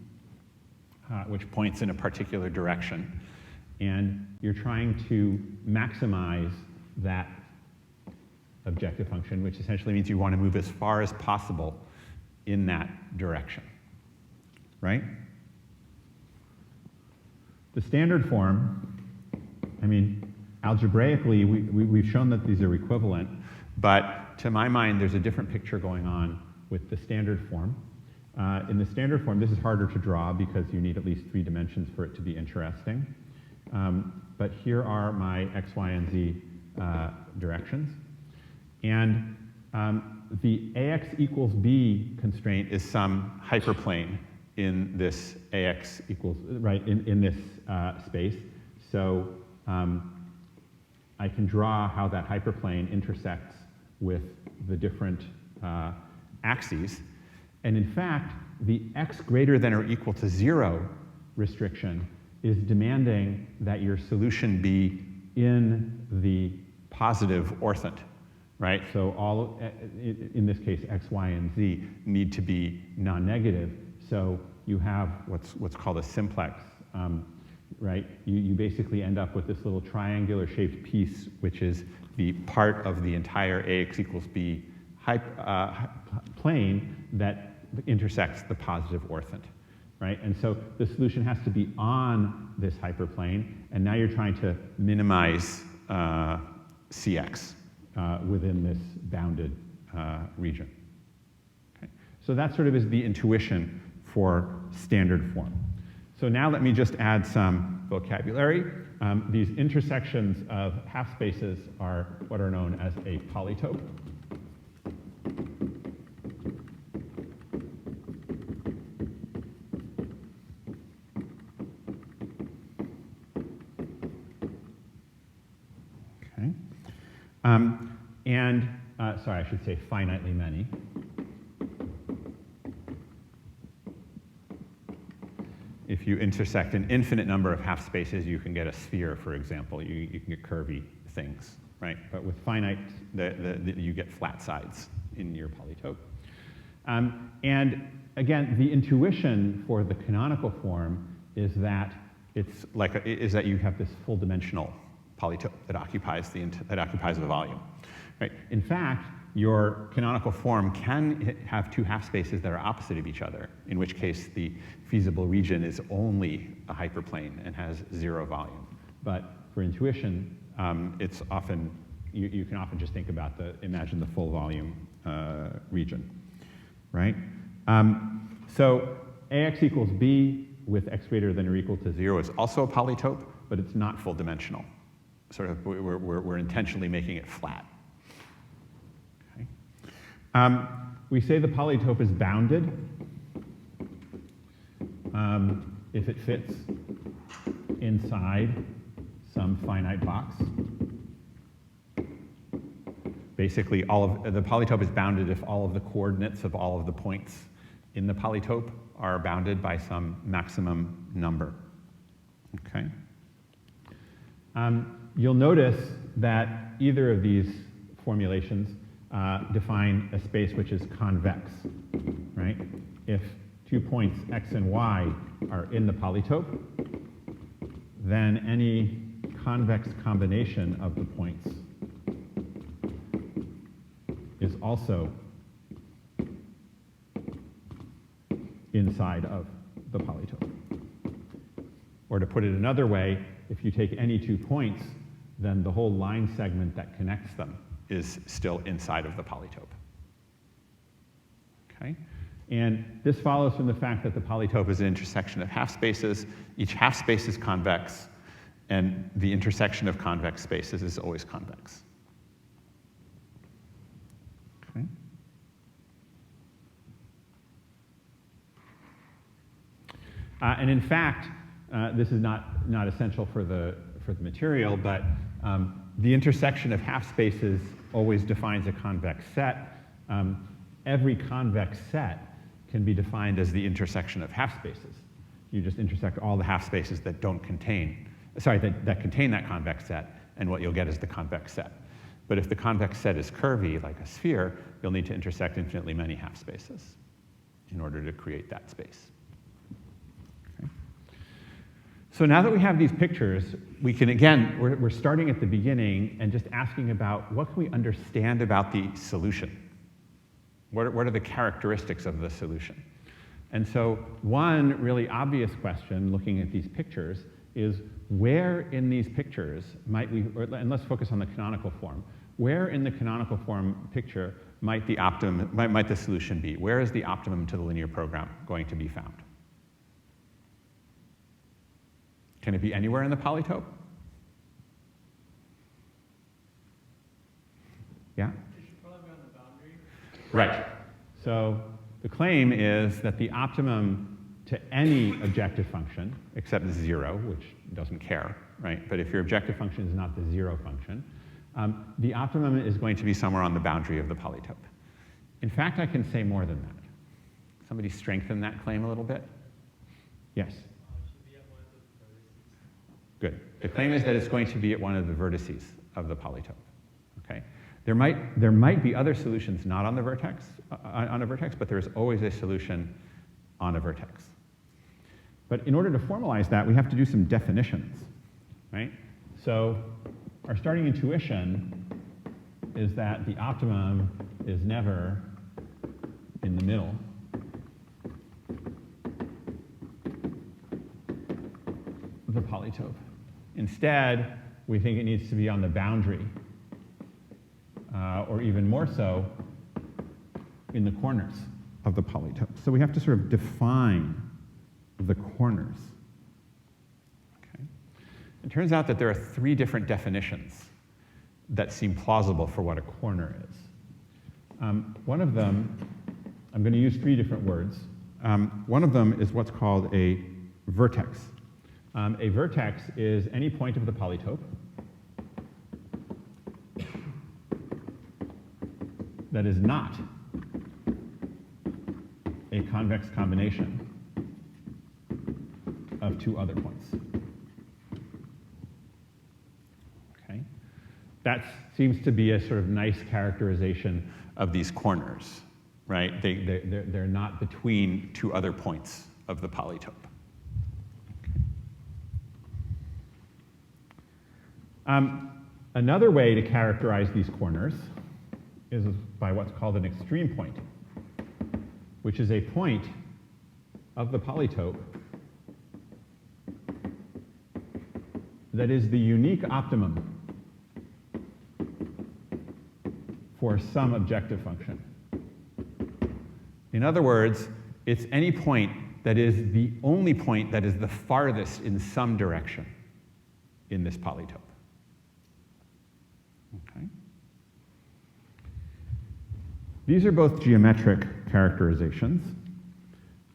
which points in a particular direction. And you're trying to maximize that objective function, which essentially means you want to move as far as possible in that direction, right? The standard form, algebraically, we've shown that these are equivalent, but to my mind, there's a different picture going on with the standard form. In the standard form, this is harder to draw because you need at least 3 dimensions for it to be interesting. But here are my x, y, and z directions. And the ax equals b constraint is some hyperplane in this ax equals, right, in this space. So I can draw how that hyperplane intersects with the different axes. And in fact, the x greater than or equal to 0 restriction is demanding that your solution be in the positive orthant, right? So all, in this case, x, y, and z need to be non-negative. So you have what's called a simplex, right? You basically end up with this little triangular shaped piece, which is the part of the entire ax equals b plane that intersects the positive orthant, right? And so the solution has to be on this hyperplane, and now you're trying to minimize Cx within this bounded region. Okay? So that sort of is the intuition for standard form. So now let me just add some vocabulary. These intersections of half spaces are what are known as a polytope. Okay. Sorry, I should say finitely many. If you intersect an infinite number of half spaces, you can get a sphere, for example. You can get curvy things, right? But with finite, you get flat sides in your polytope. And again, the intuition for the canonical form is that you have this full-dimensional polytope that occupies the volume, right? In fact, your canonical form can have 2 half spaces that are opposite of each other, in which case the feasible region is only a hyperplane and has 0 volume. But for intuition, it's often, you can often just think about imagine the full volume region, right? So ax equals b with x greater than or equal to 0 is also a polytope, but it's not full dimensional. Sort of, we're intentionally making it flat. We say the polytope is bounded if it fits inside some finite box. Basically, the polytope is bounded if all of the coordinates of all of the points in the polytope are bounded by some maximum number. Okay. You'll notice that either of these formulations define a space which is convex, right? If 2 points x and y are in the polytope, then any convex combination of the points is also inside of the polytope. Or to put it another way, if you take any 2 points, then the whole line segment that connects them is still inside of the polytope. Okay? And this follows from the fact that the polytope is an intersection of half spaces. Each half space is convex, and the intersection of convex spaces is always convex. Okay? And in fact, this is not essential for the material, but the intersection of half spaces always defines a convex set. Every convex set can be defined as the intersection of half spaces. You just intersect all the half spaces that contain that convex set, and what you'll get is the convex set. But if the convex set is curvy, like a sphere, you'll need to intersect infinitely many half spaces in order to create that space. So now that we have these pictures, we can, again, we're starting at the beginning and just asking about what can we understand about the solution? What are the characteristics of the solution? And so one really obvious question looking at these pictures is where in these pictures might we, and let's focus on the canonical form, where in the canonical form picture might the optimum, might the solution be? Where is the optimum to the linear program going to be found? Can it be anywhere in the polytope? Yeah? It should probably be on the boundary. Right. So the claim is that the optimum to any objective function, except 0, which doesn't care, right? But if your objective function is not the 0 function, the optimum is going to be somewhere on the boundary of the polytope. In fact, I can say more than that. Somebody strengthen that claim a little bit? Yes? It should be at one of the vertices. Good. The claim is that it's going to be at one of the vertices of the polytope. Okay? There might be other solutions not on the vertex, on a vertex, but there's always a solution on a vertex. But in order to formalize that, we have to do some definitions, right? So our starting intuition is that the optimum is never in the middle of the polytope. Instead, we think it needs to be on the boundary, or even more so, in the corners of the polytope. So we have to sort of define the corners. Okay. It turns out that there are 3 different definitions that seem plausible for what a corner is. One of them, I'm going to use 3 different words. One of them is what's called a vertex. A vertex is any point of the polytope that is not a convex combination of 2 other points. Okay? That seems to be a sort of nice characterization of these corners, right? They're not between 2 other points of the polytope. Okay. Another way to characterize these corners is by what's called an extreme point, which is a point of the polytope that is the unique optimum for some objective function. In other words, it's any point that is the only point that is the farthest in some direction in this polytope. Okay. These are both geometric characterizations.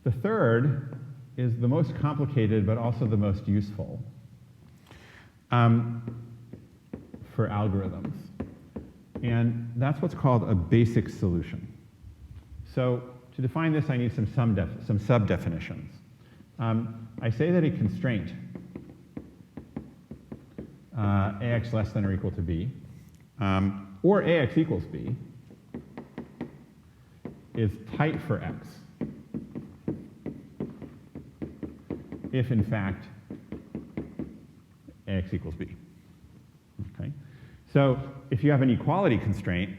The third is the most complicated, but also the most useful for algorithms. And that's what's called a basic solution. So to define this, I need some sub-definitions. I say that a constraint, ax less than or equal to b, or ax equals b, is tight for x if, in fact, ax equals b. Okay? So if you have an equality constraint,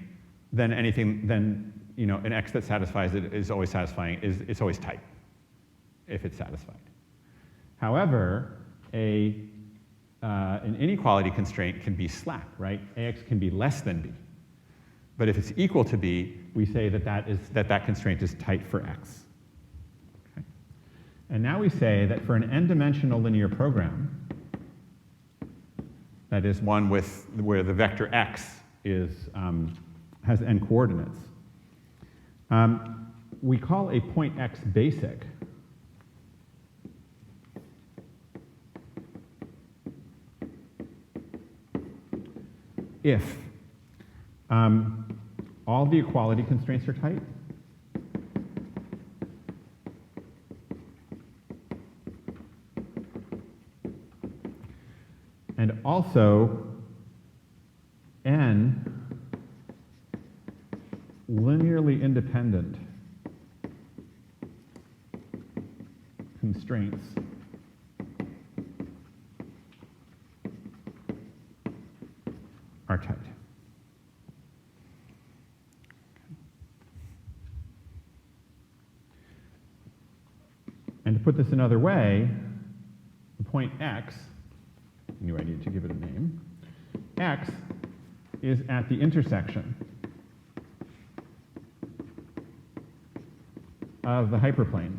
then an x that satisfies it is always satisfying. It's always tight if it's satisfied. However, an inequality constraint can be slack, right? Ax can be less than b. But if it's equal to b, we say that constraint is tight for x. Okay? And now we say that for an n-dimensional linear program, that is one where the vector x has n coordinates, we call a point x basic if all the equality constraints are tight, and also n linearly independent constraints are tight. And to put this another way, the point x, I knew I needed to give it a name, x is at the intersection of the hyperplanes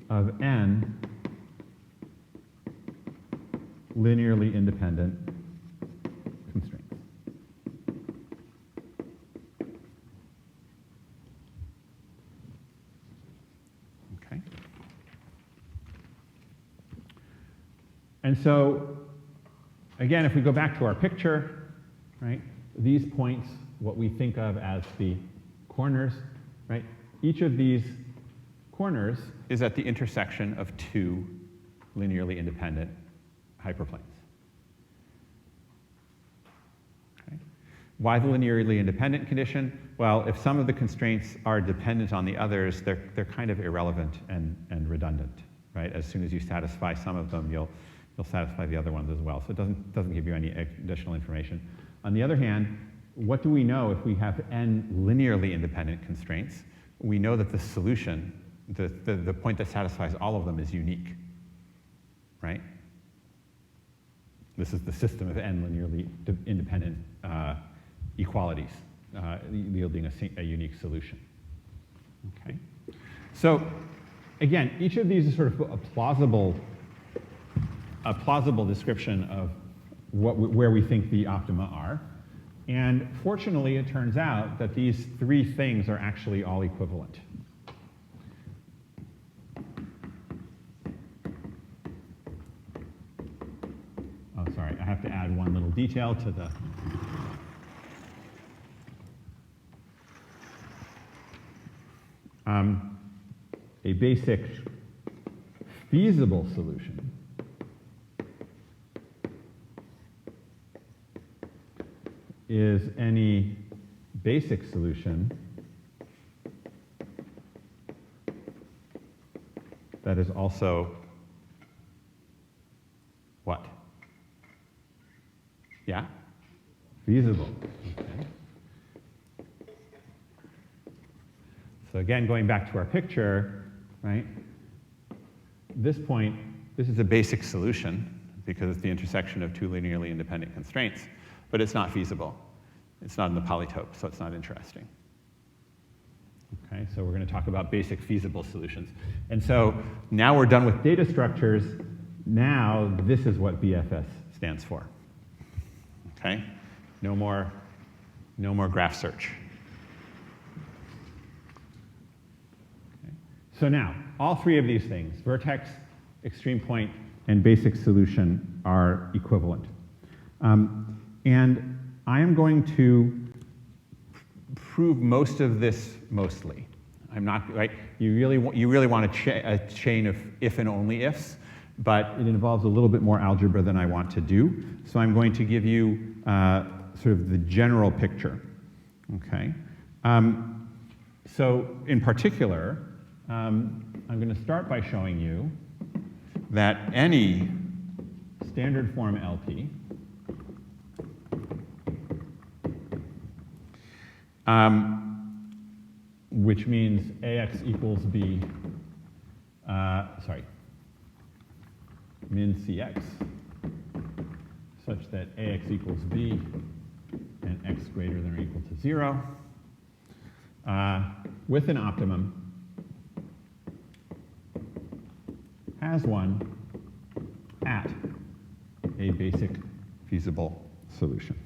of n linearly independent constraints. Okay. And so, again, if we go back to our picture, right, these points, what we think of as the corners, right, each of these corners is at the intersection of two linearly independent hyperplanes. Okay. Why the linearly independent condition? Well, if some of the constraints are dependent on the others, they're kind of irrelevant and redundant, right? As soon as you satisfy some of them, you'll satisfy the other ones as well. So it doesn't give you any additional information. On the other hand, what do we know if we have n linearly independent constraints? We know that the solution, the point that satisfies all of them, is unique, right? This is the system of n linearly independent equalities, yielding a unique solution. Okay. So again, each of these is sort of a plausible description of where we think the optima are. And fortunately, it turns out that these three things are actually all equivalent. Oh, sorry, I have to add one little detail to the a basic feasible solution is any basic solution that is also what? Yeah? Feasible. Okay. So again, going back to our picture, right? This point, this is a basic solution because it's the intersection of two linearly independent constraints, but it's not feasible. It's not in the polytope, so it's not interesting. Okay, so we're going to talk about basic feasible solutions. And so now we're done with data structures. Now this is what BFS stands for. Okay, no more graph search. Okay. So now all three of these things, vertex, extreme point, and basic solution, are equivalent. And I am going to prove most of this mostly. I'm not, right? You really want a chain of if and only ifs, but it involves a little bit more algebra than I want to do. So I'm going to give you sort of the general picture. Okay. So in particular, I'm going to start by showing you that any standard form LP which means AX equals B, min CX, such that AX equals B and X greater than or equal to 0, with an optimum, has one at a basic feasible solution.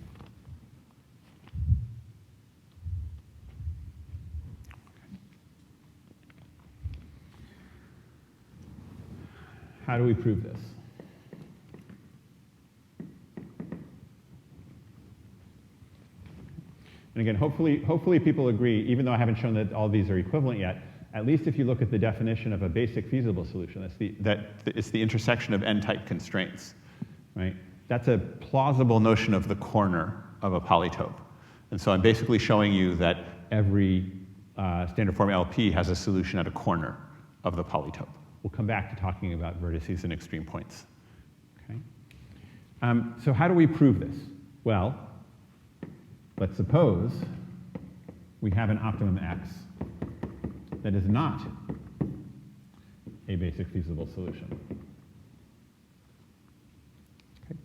How do we prove this? And again, hopefully people agree, even though I haven't shown that all these are equivalent yet, at least if you look at the definition of a basic feasible solution, it's the intersection of n-type constraints, right? That's a plausible notion of the corner of a polytope. And so I'm basically showing you that every standard form LP has a solution at a corner of the polytope. We'll come back to talking about vertices and extreme points. Okay. So how do we prove this? Well, let's suppose we have an optimum X that is not a basic feasible solution. Okay.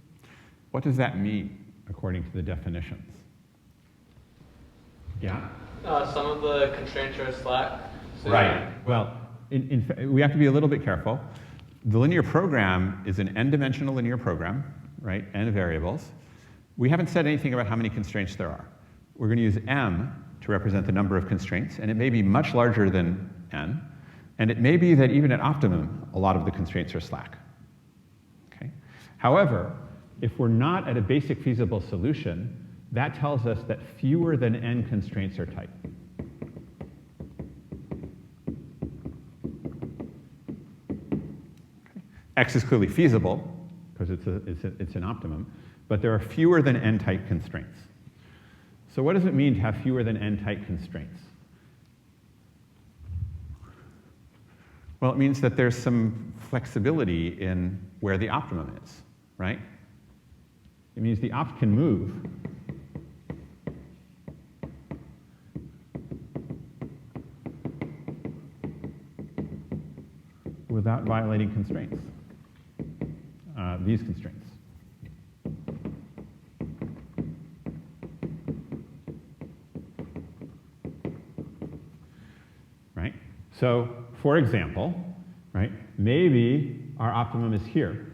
What does that mean according to the definitions? Yeah? Some of the constraints are slack. So Right. Well, we have to be a little bit careful. The linear program is an n-dimensional linear program, right? N variables. We haven't said anything about how many constraints there are. We're going to use m to represent the number of constraints, and it may be much larger than n, and it may be that even at optimum, a lot of the constraints are slack. Okay? However, if we're not at a basic feasible solution, that tells us that fewer than n constraints are tight. X is clearly feasible, because it's an optimum, but there are fewer than n tight constraints. So what does it mean to have fewer than n tight constraints? Well, it means that there's some flexibility in where the optimum is, right? It means the opt can move without violating constraints, these constraints. Right? So, for example, right, maybe our optimum is here.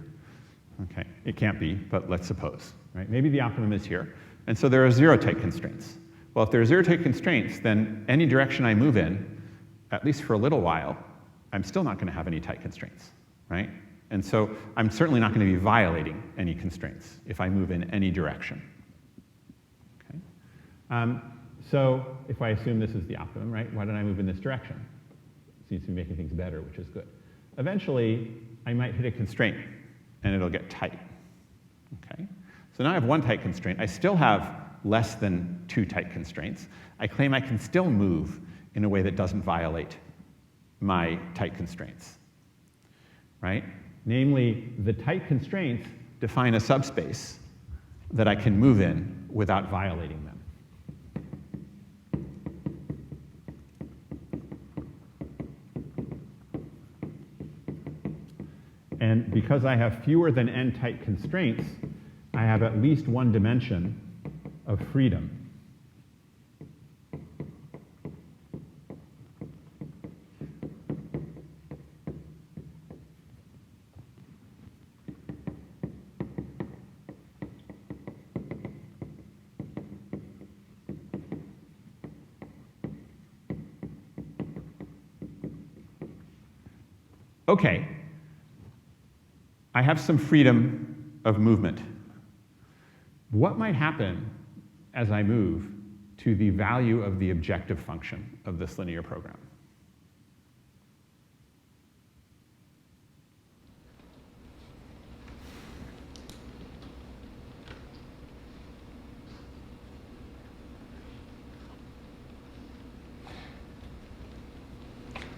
Okay, it can't be, but let's suppose. Right? Maybe the optimum is here. And so there are zero tight constraints. Well, if there are zero tight constraints, then any direction I move in, at least for a little while, I'm still not going to have any tight constraints, right? And so I'm certainly not going to be violating any constraints if I move in any direction. Okay? So if I assume this is the optimum, right, why don't I move in this direction? Seems to be making things better, which is good. Eventually, I might hit a constraint, and it'll get tight. Okay? So now I have one tight constraint. I still have less than two tight constraints. I claim I can still move in a way that doesn't violate my tight constraints, right? Namely, the tight constraints define a subspace that I can move in without violating them. And because I have fewer than n tight constraints, I have at least one dimension of freedom. Okay, I have some freedom of movement. What might happen as I move to the value of the objective function of this linear program?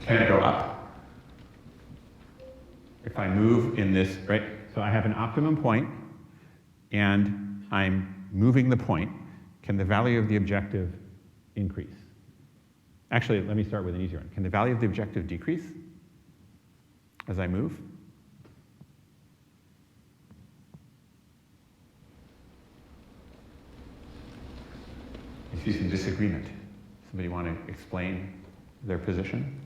Can it go up? If I move in this, right? So I have an optimum point, and I'm moving the point. Can the value of the objective increase? Actually, let me start with an easier one. Can the value of the objective decrease as I move? I see some disagreement. Somebody want to explain their position?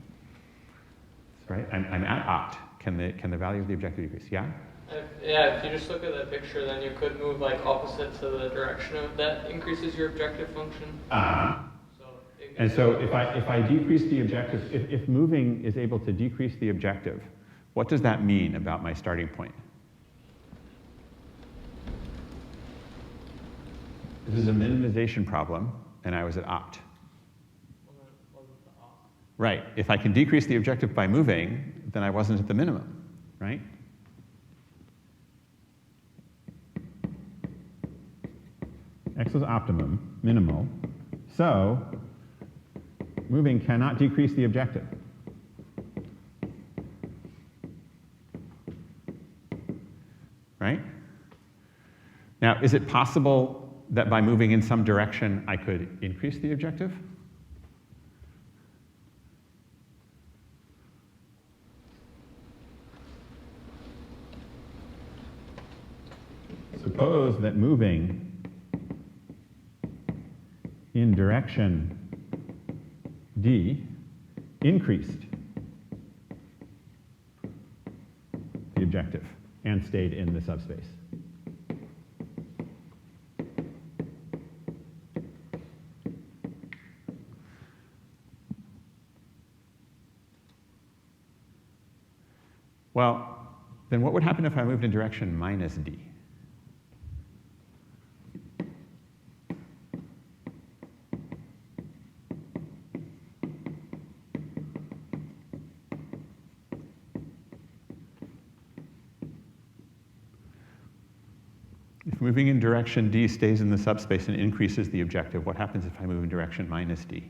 Right? I'm at opt. Can the value of the objective decrease? Yeah? If you just look at that picture, then you could move like opposite to the direction of that increases your objective function. And so if I decrease the objective, if moving is able to decrease the objective, what does that mean about my starting point? This is a minimization problem, and I was at opt. Right. If I can decrease the objective by moving, then I wasn't at the minimum, right? X is optimum, minimal. So moving cannot decrease the objective. Right? Now, is it possible that by moving in some direction, I could increase the objective? So suppose that moving in direction D increased the objective and stayed in the subspace. Well, then what would happen if I moved in direction minus D? If moving in direction D stays in the subspace and increases the objective, what happens if I move in direction minus D?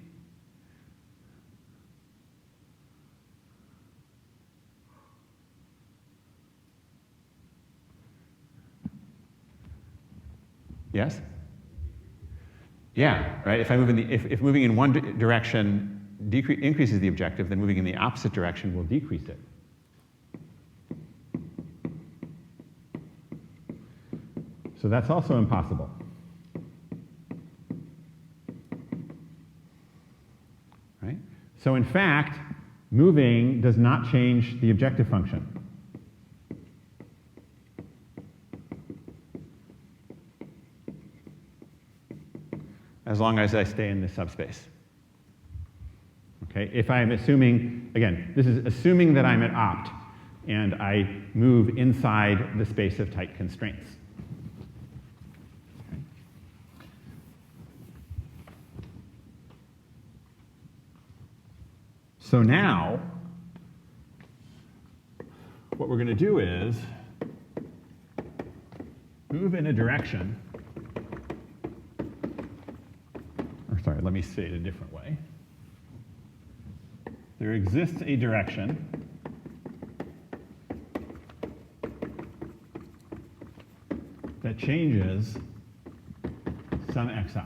Yes? Yeah, right? If I move in if moving in one direction increases the objective, then moving in the opposite direction will decrease it. So that's also impossible. Right? So in fact, moving does not change the objective function. As long as I stay in this subspace. Okay, if I'm assuming, again, this is assuming that I'm at opt, and I move inside the space of tight constraints. Okay. So now, what we're going to do is move in a direction. Sorry, let me say it a different way. There exists a direction that changes some xi,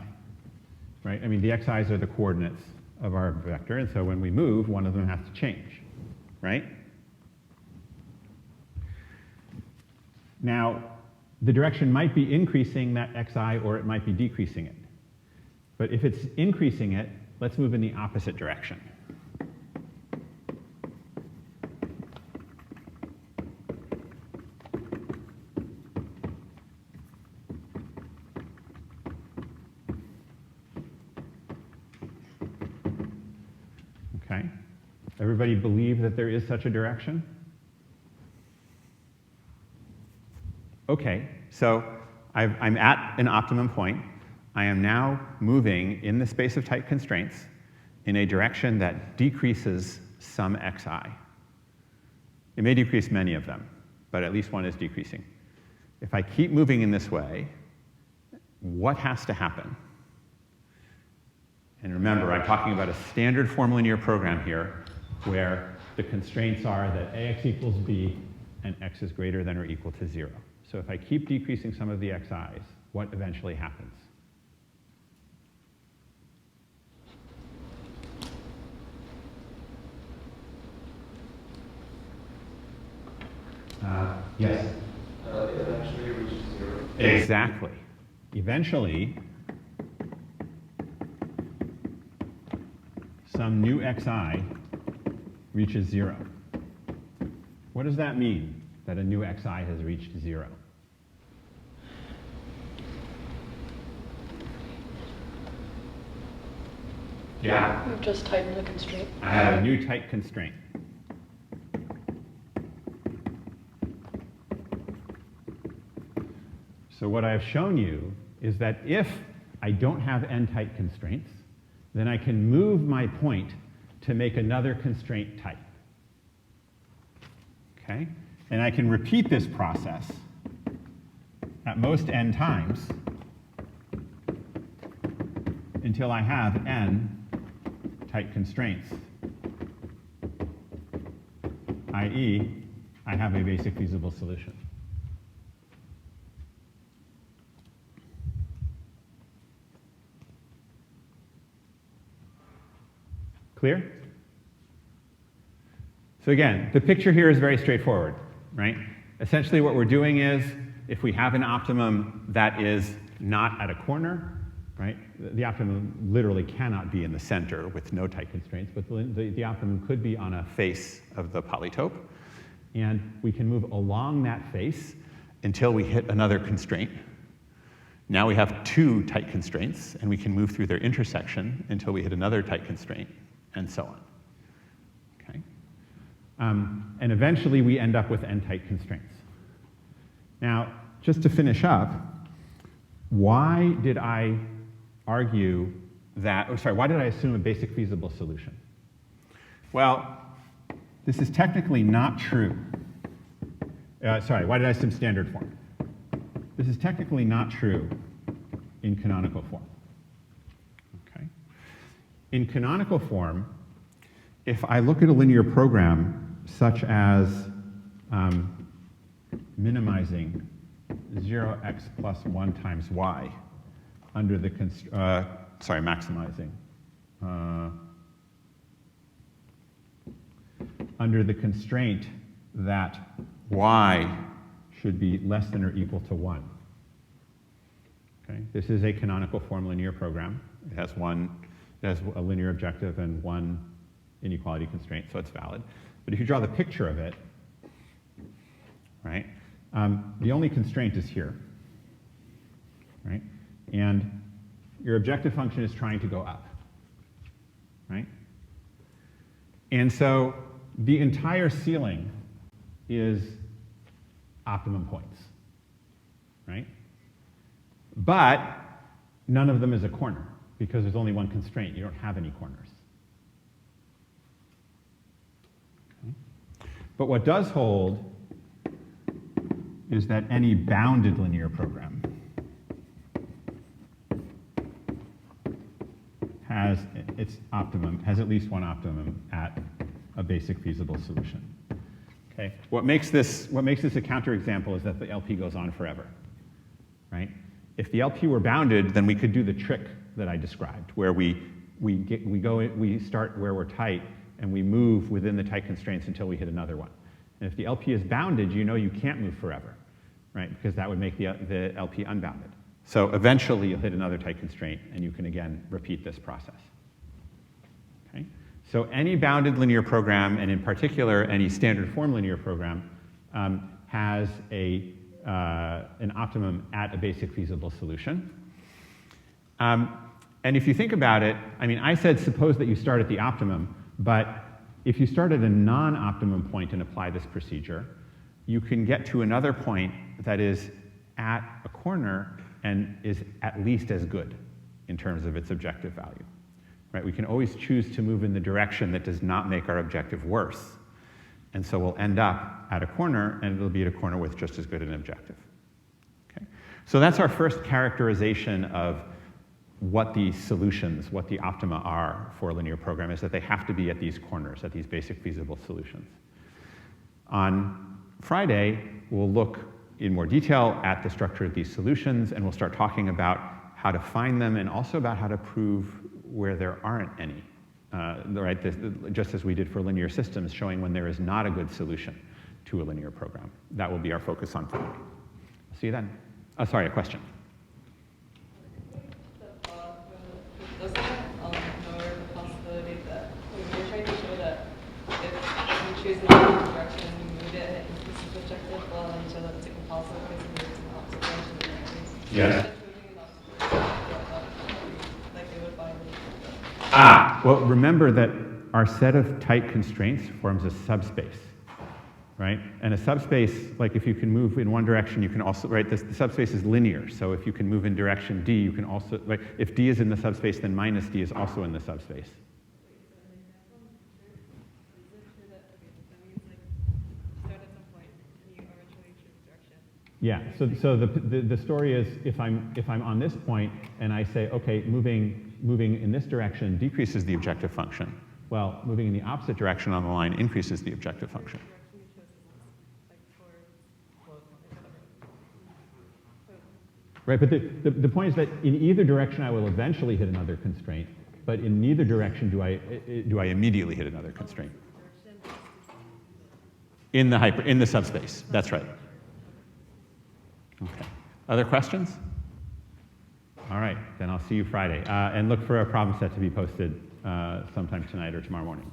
right? I mean, the xi's are the coordinates of our vector, and so when we move, one of them has to change, right? Now, the direction might be increasing that xi, or it might be decreasing it. But if it's increasing it, let's move in the opposite direction. Okay? Everybody believe that there is such a direction? Okay, so I'm at an optimum point. I am now moving in the space of tight constraints in a direction that decreases some xi. It may decrease many of them, but at least one is decreasing. If I keep moving in this way, what has to happen? And remember, I'm talking about a standard form linear program here, where the constraints are that ax equals b and x is greater than or equal to 0. So if I keep decreasing some of the xi's, what eventually happens? Yes? It eventually reaches 0. Exactly. Eventually, some new xi reaches 0. What does that mean, that a new xi has reached 0? Yeah? We've just tightened the constraint. I have a new tight constraint. So what I've shown you is that if I don't have n-tight constraints, then I can move my point to make another constraint tight. Okay? And I can repeat this process at most n times until I have n tight constraints, i.e., I have a basic feasible solution. Clear? So again, the picture here is very straightforward, right? Essentially what we're doing is if we have an optimum that is not at a corner, right? The optimum literally cannot be in the center with no tight constraints, but the optimum could be on a face of the polytope. And we can move along that face until we hit another constraint. Now we have two tight constraints, and we can move through their intersection until we hit another tight constraint, and so on. Okay? And eventually we end up with n-tight constraints. Now, just to finish up, why did I argue that, why did I assume a basic feasible solution? Well, this is technically not true. Why did I assume standard form? This is technically not true in canonical form. Okay? In canonical form, if I look at a linear program such as minimizing 0x plus 1 times y under the maximizing under the constraint that y should be less than or equal to 1. Okay? This is a canonical form linear program. It has a linear objective and one inequality constraint, so it's valid. But if you draw the picture of it, right, the only constraint is here, right? And your objective function is trying to go up, right? And so the entire ceiling is optimum points, right? But none of them is a corner because there's only one constraint. You don't have any corners. Okay. But what does hold is that any bounded linear program has its optimum, has at least one optimum at a basic feasible solution. Okay. What makes this a counterexample is that the LP goes on forever, right? If the LP were bounded, then we could do the trick that I described, where we start where we're tight and we move within the tight constraints until we hit another one. And if the LP is bounded, you know you can't move forever, right? Because that would make the LP unbounded. So eventually you'll hit another tight constraint and you can again repeat this process. Okay? So any bounded linear program, and in particular any standard form linear program, has an optimum at a basic feasible solution. And if you think about it, I mean, I said suppose that you start at the optimum, but if you start at a non-optimum point and apply this procedure, you can get to another point that is at a corner and is at least as good in terms of its objective value. Right? We can always choose to move in the direction that does not make our objective worse. And so we'll end up at a corner, and it'll be at a corner with just as good an objective. Okay? So that's our first characterization of what the solutions, what the optima are for a linear program, is that they have to be at these corners, at these basic feasible solutions. On Friday, we'll look in more detail at the structure of these solutions, and we'll start talking about how to find them and also about how to prove where there aren't any. Right? Just as we did for linear systems, showing when there is not a good solution to a linear program. That will be our focus on Friday. See you then. Oh, sorry, a question. Doesn't that ignore the possibility that when you're trying to show that if you choose another direction and you move it and it increases the objective, well, then you show that it's a compulsive because it moves in the opposite direction in that case. Yes. If moving in the opposite direction, like it would violate. Well, remember that our set of tight constraints forms a subspace, right? And a subspace, like if you can move in one direction, you can also, right, the subspace is linear. So if you can move in direction D, you can also, right, if D is in the subspace, then minus D is also in the subspace. Yeah, so the story is if I'm on this point and I say, okay, moving in this direction decreases the objective function. Well, moving in the opposite direction on the line increases the objective function. Right, but the point is that in either direction I will eventually hit another constraint, but in neither direction do I immediately hit another constraint. In the subspace, that's right. Okay. Other questions? All right, then I'll see you Friday. And look for a problem set to be posted sometime tonight or tomorrow morning.